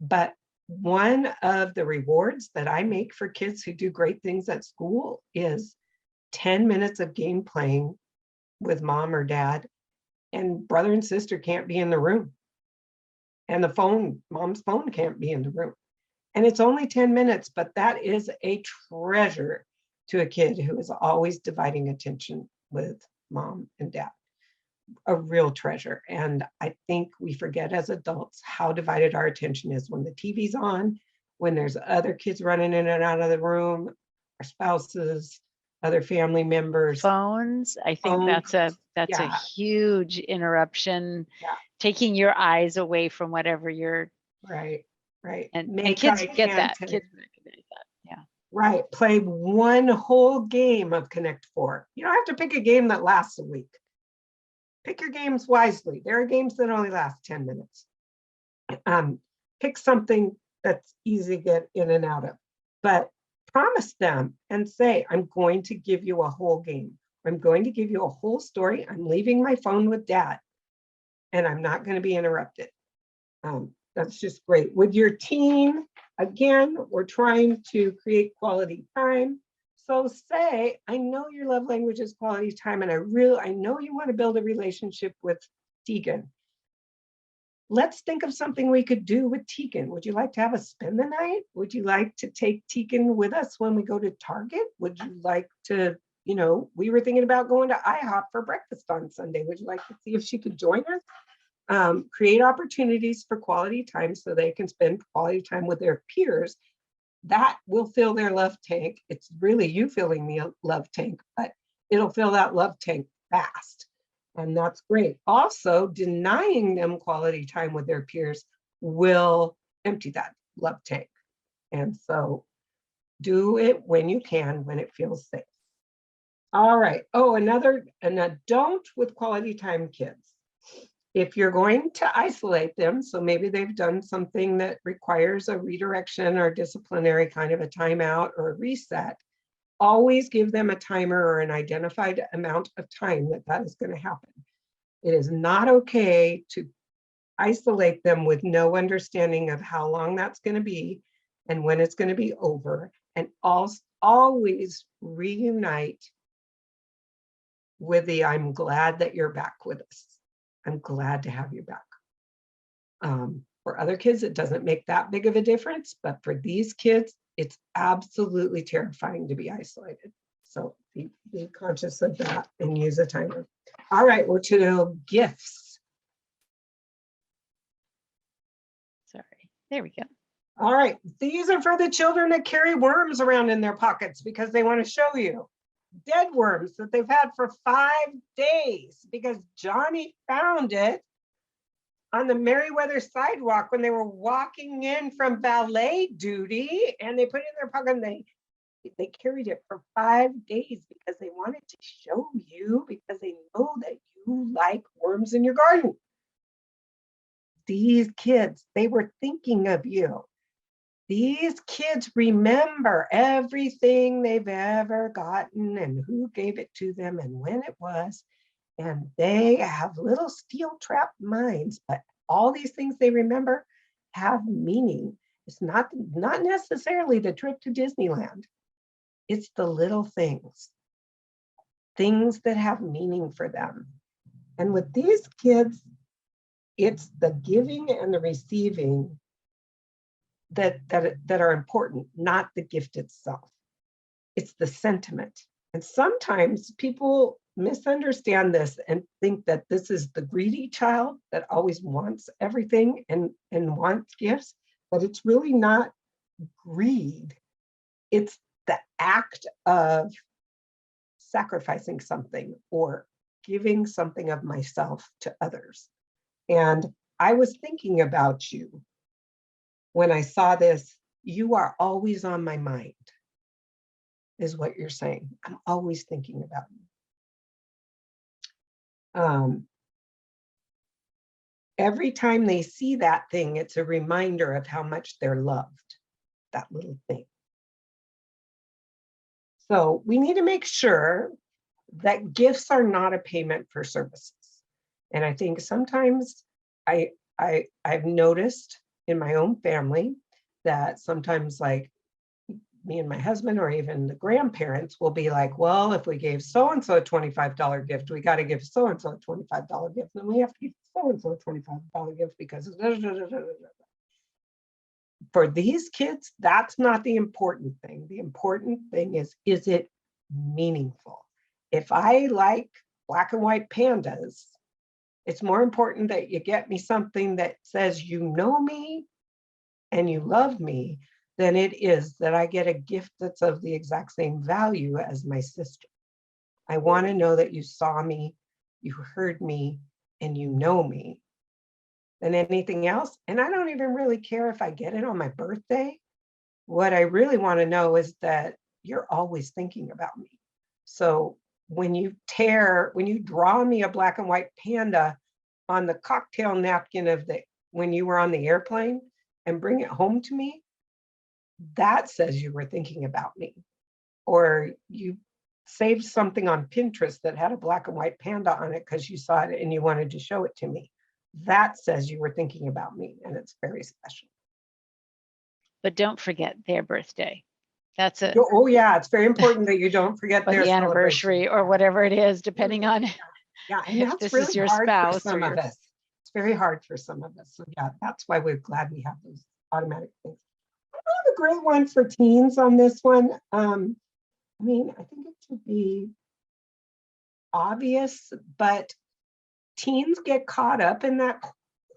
but one of the rewards that I make for kids who do great things at school is 10 minutes of game playing with mom or dad, and brother and sister can't be in the room. And mom's phone can't be in the room. And it's only 10 minutes, but that is a treasure to a kid who is always dividing attention with mom and dad. A real treasure. And I think we forget as adults how divided our attention is when the TV's on, when there's other kids running in and out of the room, our spouses, other family members. Phones. I think that's a huge interruption, taking your eyes away from whatever you're. Right. And kids get that. Kids recognize that. Yeah. Right. Play one whole game of Connect Four. You don't have to pick a game that lasts a week. Pick your games wisely. There are games that only last 10 minutes. Pick something that's easy to get in and out of, but promise them and say, I'm going to give you a whole game. I'm going to give you a whole story. I'm leaving my phone with dad and I'm not going to be interrupted. That's just great. With your teen, again, we're trying to create quality time. So say, I know your love language is quality time, and I know you want to build a relationship with Tegan. Let's think of something we could do with Tegan. Would you like to have us spend the night? Would you like to take Tegan with us when we go to Target? Would you like to, we were thinking about going to IHOP for breakfast on Sunday. Would you like to see if she could join us? Create opportunities for quality time so they can spend quality time with their peers. That will fill their love tank. It's really you filling the love tank, but it'll fill that love tank fast. And that's great. Also, denying them quality time with their peers will empty that love tank. And so do it when you can, when it feels safe. All right. Oh, an adult with quality time kids. If you're going to isolate them, so maybe they've done something that requires a redirection or disciplinary kind of a timeout or a reset, always give them a timer or an identified amount of time that is going to happen. It is not okay to isolate them with no understanding of how long that's going to be and when it's going to be over, and always reunite with the I'm glad that you're back with us. I'm glad to have you back. For other kids, it doesn't make that big of a difference, but for these kids, it's absolutely terrifying to be isolated. So be conscious of that and use a timer. All right, we're to gifts. Sorry, there we go. All right, these are for the children that carry worms around in their pockets because they want to show you dead worms that they've had for 5 days because Johnny found it on the Meriwether sidewalk when they were walking in from valet duty, and they put it in their pocket and they carried it for 5 days because they wanted to show you, because they know that you like worms in your garden. These kids, they were thinking of you. These kids remember everything they've ever gotten and who gave it to them and when it was. And they have little steel trap minds, but all these things they remember have meaning. It's not necessarily the trip to Disneyland. It's the little things that have meaning for them. And with these kids, it's the giving and the receiving that are important, not the gift itself. It's the sentiment. And sometimes people misunderstand this and think that this is the greedy child that always wants everything and wants gifts, but it's really not greed. It's the act of sacrificing something or giving something of myself to others. And I was thinking about you when I saw this. You are always on my mind, is what you're saying. I'm always thinking about you. Every time they see that thing, it's a reminder of how much they're loved, that little thing. So we need to make sure that gifts are not a payment for services. And I think sometimes I've noticed in my own family that sometimes, like, me and my husband or even the grandparents will be like, well, if we gave so-and-so a $25 gift, we got to give so-and-so a $25 gift. And we have to give so-and-so a $25 gift because for these kids, that's not the important thing. The important thing is it meaningful? If I like black and white pandas, it's more important that you get me something that says you know me and you love me than it is that I get a gift that's of the exact same value as my sister. I want to know that you saw me, you heard me, and you know me than anything else. And I don't even really care if I get it on my birthday. What I really want to know is that you're always thinking about me. So when you draw me a black and white panda on the cocktail napkin when you were on the airplane and bring it home to me, that says you were thinking about me. Or you saved something on Pinterest that had a black and white panda on it because you saw it and you wanted to show it to me. That says you were thinking about me, and it's very special. But don't forget their birthday. That's it. Oh yeah, it's very important that you don't forget Or their the anniversary or whatever it is, depending on yeah, and if that's this really is your hard spouse for some or of us. It's very hard for some of us. So yeah, that's why we're glad we have those automatic things. I have a great one for teens on this one. I mean, I think it should be obvious, but teens get caught up in that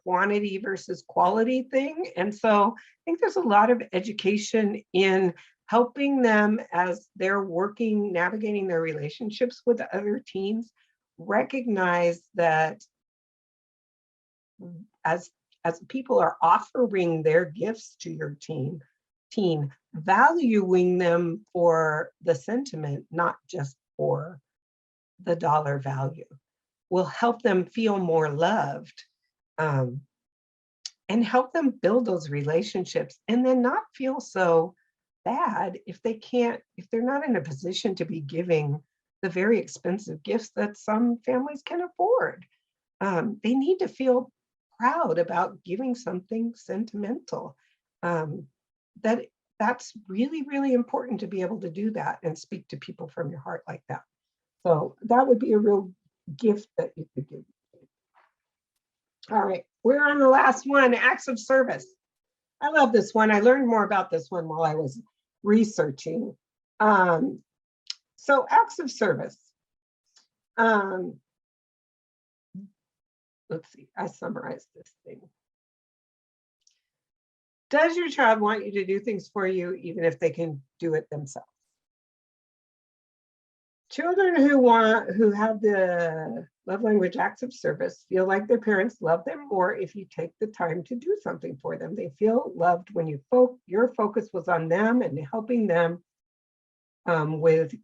quantity versus quality thing. And so I think there's a lot of education in helping them as they're navigating their relationships with other teens, recognize that as people are offering their gifts to your teen, valuing them for the sentiment, not just for the dollar value, will help them feel more loved, and help them build those relationships, and then not feel so bad if they're not in a position to be giving the very expensive gifts that some families can afford. They need to feel proud about giving something sentimental. That's really, really important to be able to do that and speak to people from your heart like that. So that would be a real gift that you could give. All right, we're on the last one, acts of service. I love this one. I learned more about this one while I was researching. So acts of service. Let's see, I summarized this thing. Does your child want you to do things for you, even if they can do it themselves? Children who have the love language acts of service feel like their parents love them more if you take the time to do something for them. They feel loved when your focus was on them and helping them with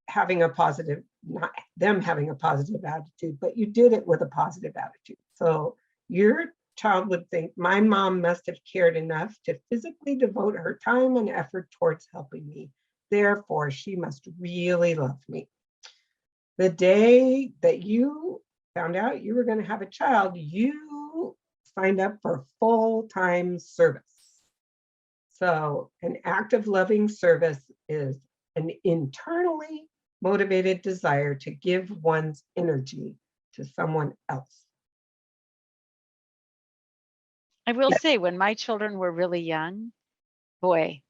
having a positive, not them having a positive attitude, but you did it with a positive attitude. So your child would think, my mom must have cared enough to physically devote her time and effort towards helping me. Therefore, she must really love me. The day that you found out you were going to have a child, you signed up for full-time service. So an act of loving service is an internally motivated desire to give one's energy to someone else. I will say, when my children were really young, boy,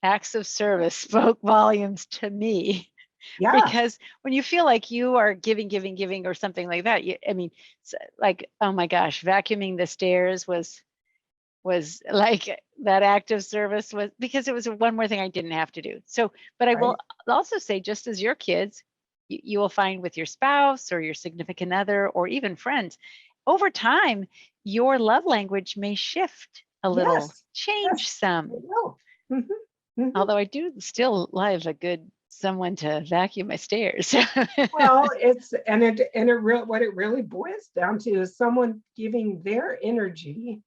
acts of service spoke volumes to me. Yeah. Because when you feel like you are giving or something like that, I mean, like, oh my gosh, vacuuming the stairs was like that act of service, was because it was one more thing I didn't have to do. So, but I will also say, just as your kids, you will find with your spouse or your significant other or even friends, over time, your love language may shift a little, Yes. change Yes. some. Mm-hmm. Although I do still love a good someone to vacuum my stairs. Well, what it really boils down to is someone giving their energy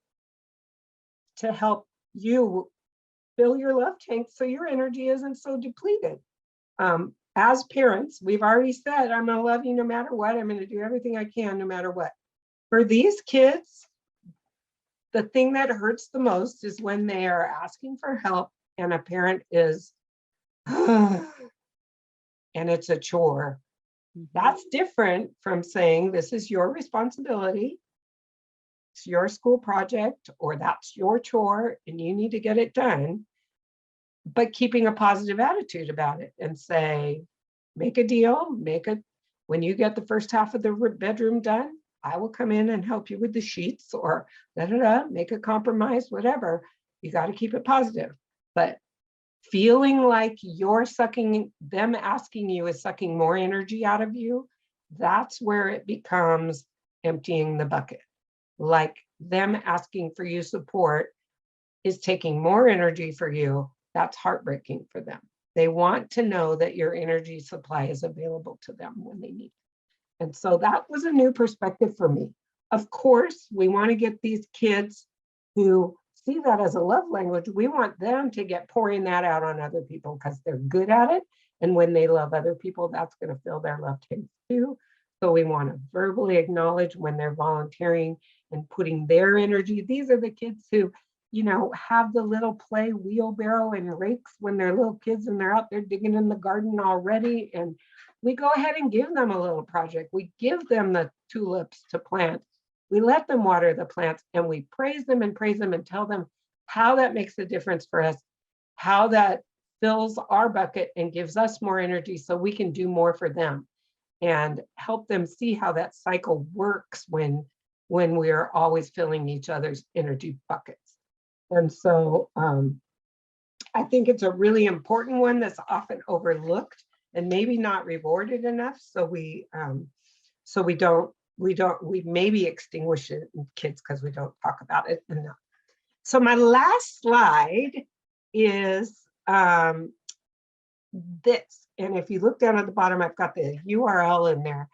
to help you fill your love tank so your energy isn't so depleted. As parents, we've already said, I'm going to love you no matter what. I'm going to do everything I can no matter what. For these kids, the thing that hurts the most is when they are asking for help and a parent is, and it's a chore. That's different from saying, this is your responsibility. It's your school project, or that's your chore and you need to get it done. But keeping a positive attitude about it and say, make a deal, when you get the first half of the bedroom done, I will come in and help you with the sheets, or make a compromise, whatever. You got to keep it positive. But feeling like them asking you is sucking more energy out of you, that's where it becomes emptying the bucket. Like them asking for you support is taking more energy for you. That's heartbreaking for them. They want to know that your energy supply is available to them when they need it. And so that was a new perspective for me. Of course, we want to get these kids who see that as a love language, we want them to get pouring that out on other people because they're good at it. And when they love other people, that's going to fill their love tank too. So we want to verbally acknowledge when they're volunteering and putting their energy. These are the kids who, have the little play wheelbarrow and rakes when they're little kids and they're out there digging in the garden already. And we go ahead and give them a little project. We give them the tulips to plant. We let them water the plants and we praise them and tell them how that makes a difference for us, how that fills our bucket and gives us more energy so we can do more for them, and help them see how that cycle works when we are always filling each other's energy buckets. And so I think it's a really important one that's often overlooked and maybe not rewarded enough. So we maybe extinguish it in kids because we don't talk about it enough. So my last slide is this. And if you look down at the bottom, I've got the URL in there.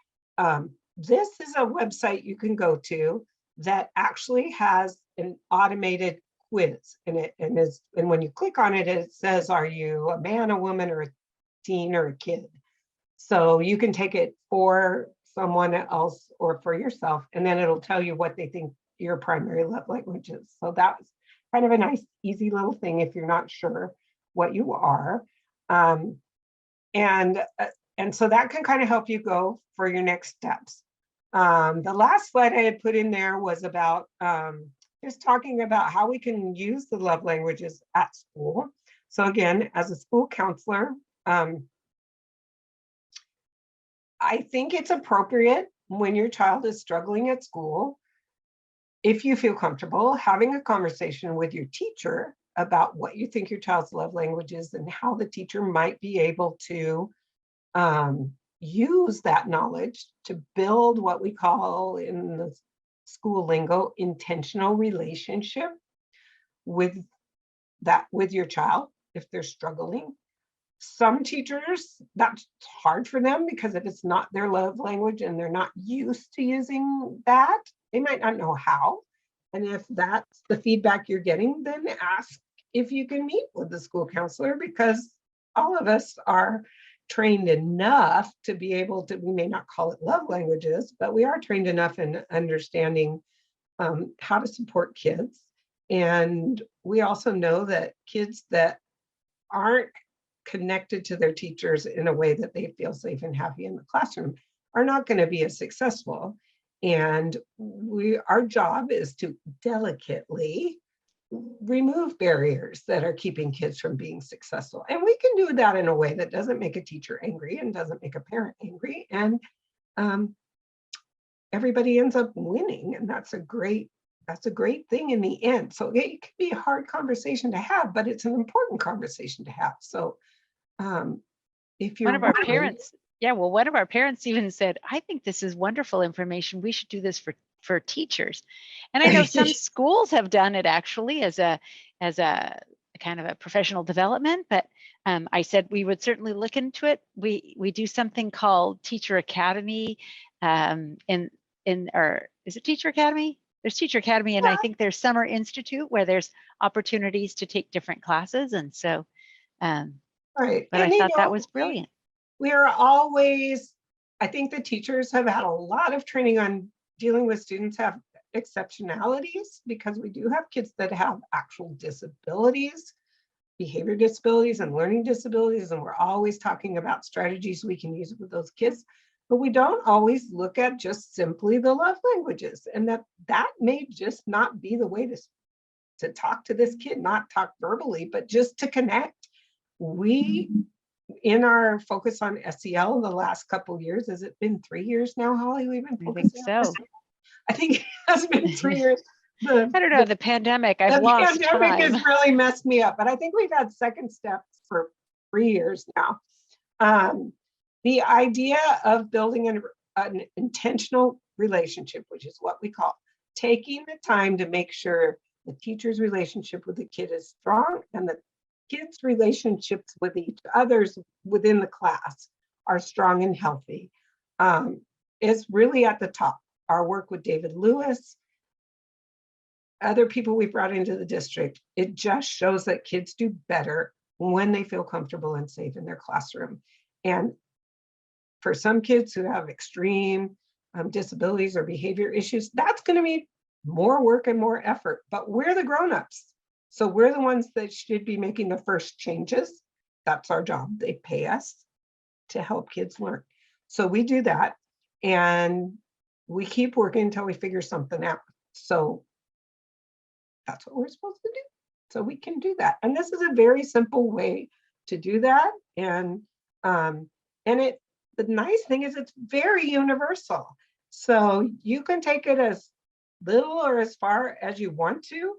This is a website you can go to that actually has an automated quiz. And when you click on it, it says, are you a man, a woman, or a teen, or a kid? So you can take it for someone else or for yourself, and then it'll tell you what they think your primary love language is. So that's kind of a nice, easy little thing if you're not sure what you are. And so that can kind of help you go for your next steps. The last slide I had put in there was about just talking about how we can use the love languages at school. So again, as a school counselor, I think it's appropriate when your child is struggling at school if you feel comfortable having a conversation with your teacher about what you think your child's love language is and how the teacher might be able to use that knowledge to build what we call in the school lingo intentional relationship with your child if they're struggling. Some teachers, that's hard for them because if it's not their love language and they're not used to using that, they might not know how. And if that's the feedback you're getting, then ask if you can meet with the school counselor, because all of us are trained enough to be able to, we may not call it love languages, but we are trained enough in understanding how to support kids. And we also know that kids that aren't connected to their teachers in a way that they feel safe and happy in the classroom are not going to be as successful. And our job is to delicately remove barriers that are keeping kids from being successful. And we can do that in a way that doesn't make a teacher angry and doesn't make a parent angry. And everybody ends up winning. And that's a great thing in the end. So it can be a hard conversation to have, but it's an important conversation to have. So if you're one of our parents, one of our parents even said, I think this is wonderful information. We should do this for teachers. And I know some schools have done it actually as a kind of a professional development, but I said we would certainly look into it. We do something called Teacher Academy or is it Teacher Academy? There's Teacher Academy, and I think there's Summer Institute where there's opportunities to take different classes. And so, right. But I thought that was brilliant. We are always, I think the teachers have had a lot of training on dealing with students have exceptionalities, because we do have kids that have actual disabilities, behavior disabilities and learning disabilities. And we're always talking about strategies we can use with those kids. But we don't always look at just simply the love languages, and that may just not be the way to talk to this kid, not talk verbally, but just to connect. We, in our focus on SEL the last couple of years, has it been 3 years now, Holly? We've been focusing on SEL? I think it has been 3 years. I don't know, the pandemic, I've lost time. The pandemic has really messed me up, but I think we've had second steps for 3 years now. The idea of building an intentional relationship, which is what we call taking the time to make sure the teacher's relationship with the kid is strong and the kids' relationships with each others within the class are strong and healthy, is really at the top. Our work with David Lewis, other people we brought into the district, it just shows that kids do better when they feel comfortable and safe in their classroom. And for some kids who have extreme disabilities or behavior issues, that's going to be more work and more effort. But we're the grown-ups. So we're the ones that should be making the first changes. That's our job. They pay us to help kids learn. So we do that. And we keep working until we figure something out. So that's what we're supposed to do. So we can do that. And this is a very simple way to do that. And the nice thing is it's very universal. So you can take it as little or as far as you want to.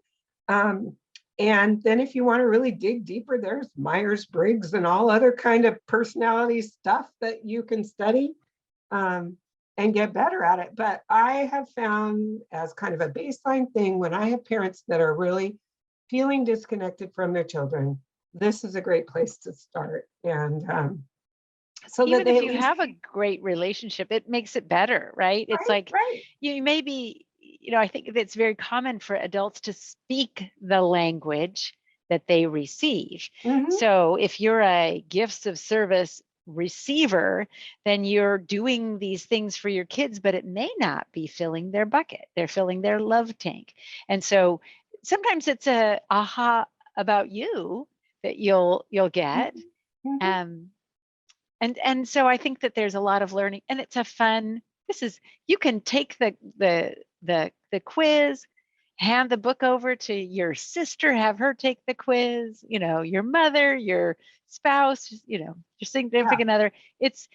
And then if you want to really dig deeper, there's Myers-Briggs and all other kind of personality stuff that you can study and get better at it. But I have found as kind of a baseline thing, when I have parents that are really feeling disconnected from their children, this is a great place to start. And so even if you have a great relationship, it makes it better, right? It's like you may be, I think it's very common for adults to speak the language that they receive. Mm-hmm. So if you're a gifts of service receiver, then you're doing these things for your kids, but it may not be filling their bucket. They're filling their love tank. And so sometimes it's a aha about you that you'll get. Mm-hmm. And so I think that there's a lot of learning, and it's a fun, you can take the quiz, hand the book over to your sister, have her take the quiz, your mother, your spouse, your significant other. It's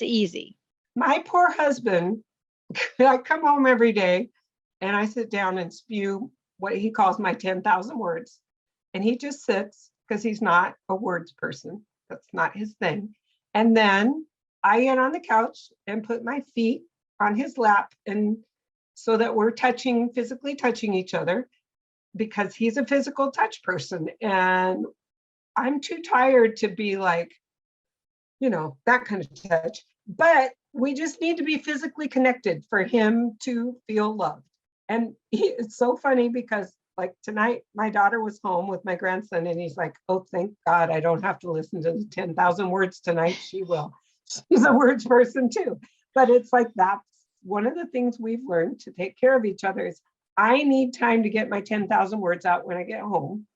easy. My poor husband, I come home every day and I sit down and spew what he calls my 10,000 words. And he just sits because he's not a words person. That's not his thing. And then I get on the couch and put my feet on his lap, and so that we're physically touching each other, because he's a physical touch person. And I'm too tired to be like, that kind of touch. But we just need to be physically connected for him to feel loved. And it's so funny because like tonight, my daughter was home with my grandson, and he's like, oh, thank God I don't have to listen to the 10,000 words tonight. She will. She's a words person too. But it's like, that's one of the things we've learned to take care of each other is I need time to get my 10,000 words out when I get home,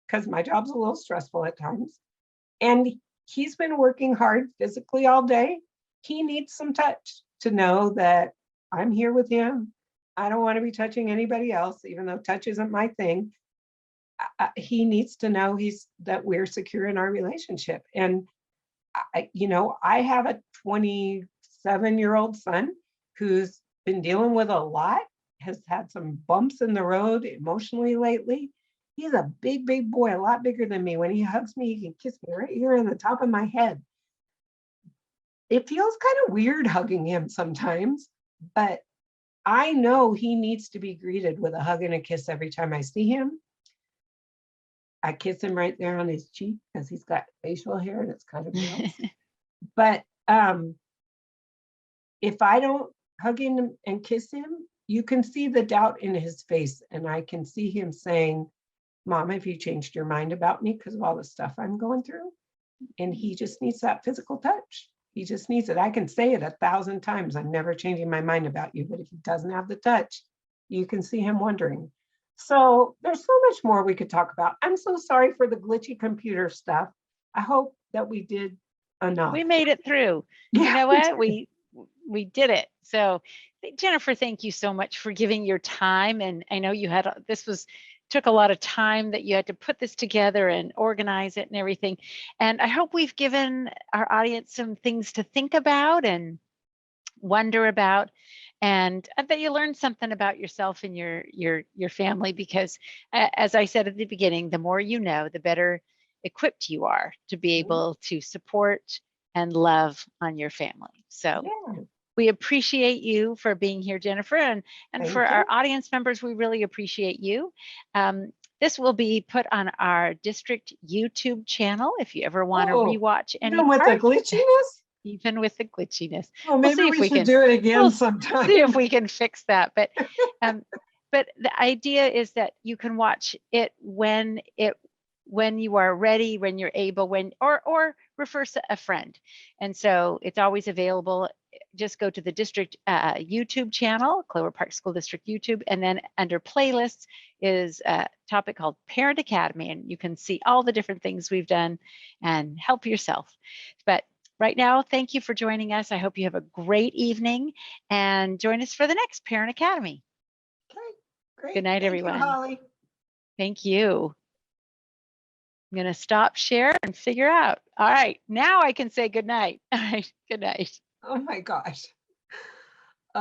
because my job's a little stressful at times. And he's been working hard physically all day. He needs some touch to know that I'm here with him. I don't want to be touching anybody else, even though touch isn't my thing. He needs to know that we're secure in our relationship. And I have a 27-year-old son who's been dealing with a lot, has had some bumps in the road emotionally lately. He's a big, big boy, a lot bigger than me. When he hugs me, he can kiss me right here on the top of my head. It feels kind of weird hugging him sometimes, but I know he needs to be greeted with a hug and a kiss every time I see him. I kiss him right there on his cheek because he's got facial hair and it's kind of gross. But if I don't hug him and kiss him, you can see the doubt in his face. And I can see him saying, Mom, have you changed your mind about me because of all the stuff I'm going through? And he just needs that physical touch. He just needs it. I can say it 1,000 times. I'm never changing my mind about you. But if he doesn't have the touch, you can see him wondering. So there's so much more we could talk about. I'm so sorry for the glitchy computer stuff. I hope that we did enough. We made it through. Yeah, you know what? We did it. So Jennifer, thank you so much for giving your time. And I know took a lot of time that you had to put this together and organize it and everything. And I hope we've given our audience some things to think about and wonder about, and that you learned something about yourself and your family, because as I said at the beginning, the more you know, the better equipped you are to be able to support and love on your family. So we appreciate you for being here, Jennifer, and for our audience members, we really appreciate you. This will be put on our district YouTube channel if you ever want to rewatch any even with the glitchiness. Even with the glitchiness. Oh, maybe we should do it again sometime. See if we can fix that. But the idea is that you can watch it when you are ready, when you're able, or refer to a friend. And so it's always available. Just go to the district YouTube channel, Clover Park School District YouTube, and then under playlists is a topic called Parent Academy, and you can see all the different things we've done and help yourself. But right now, thank you for joining us. I hope you have a great evening, and join us for the next Parent Academy. Okay, great. Good night, everyone. Thank you, Holly. Thank you. I'm going to stop share and figure out. All right, now I can say good night. All right, good night. Oh my gosh.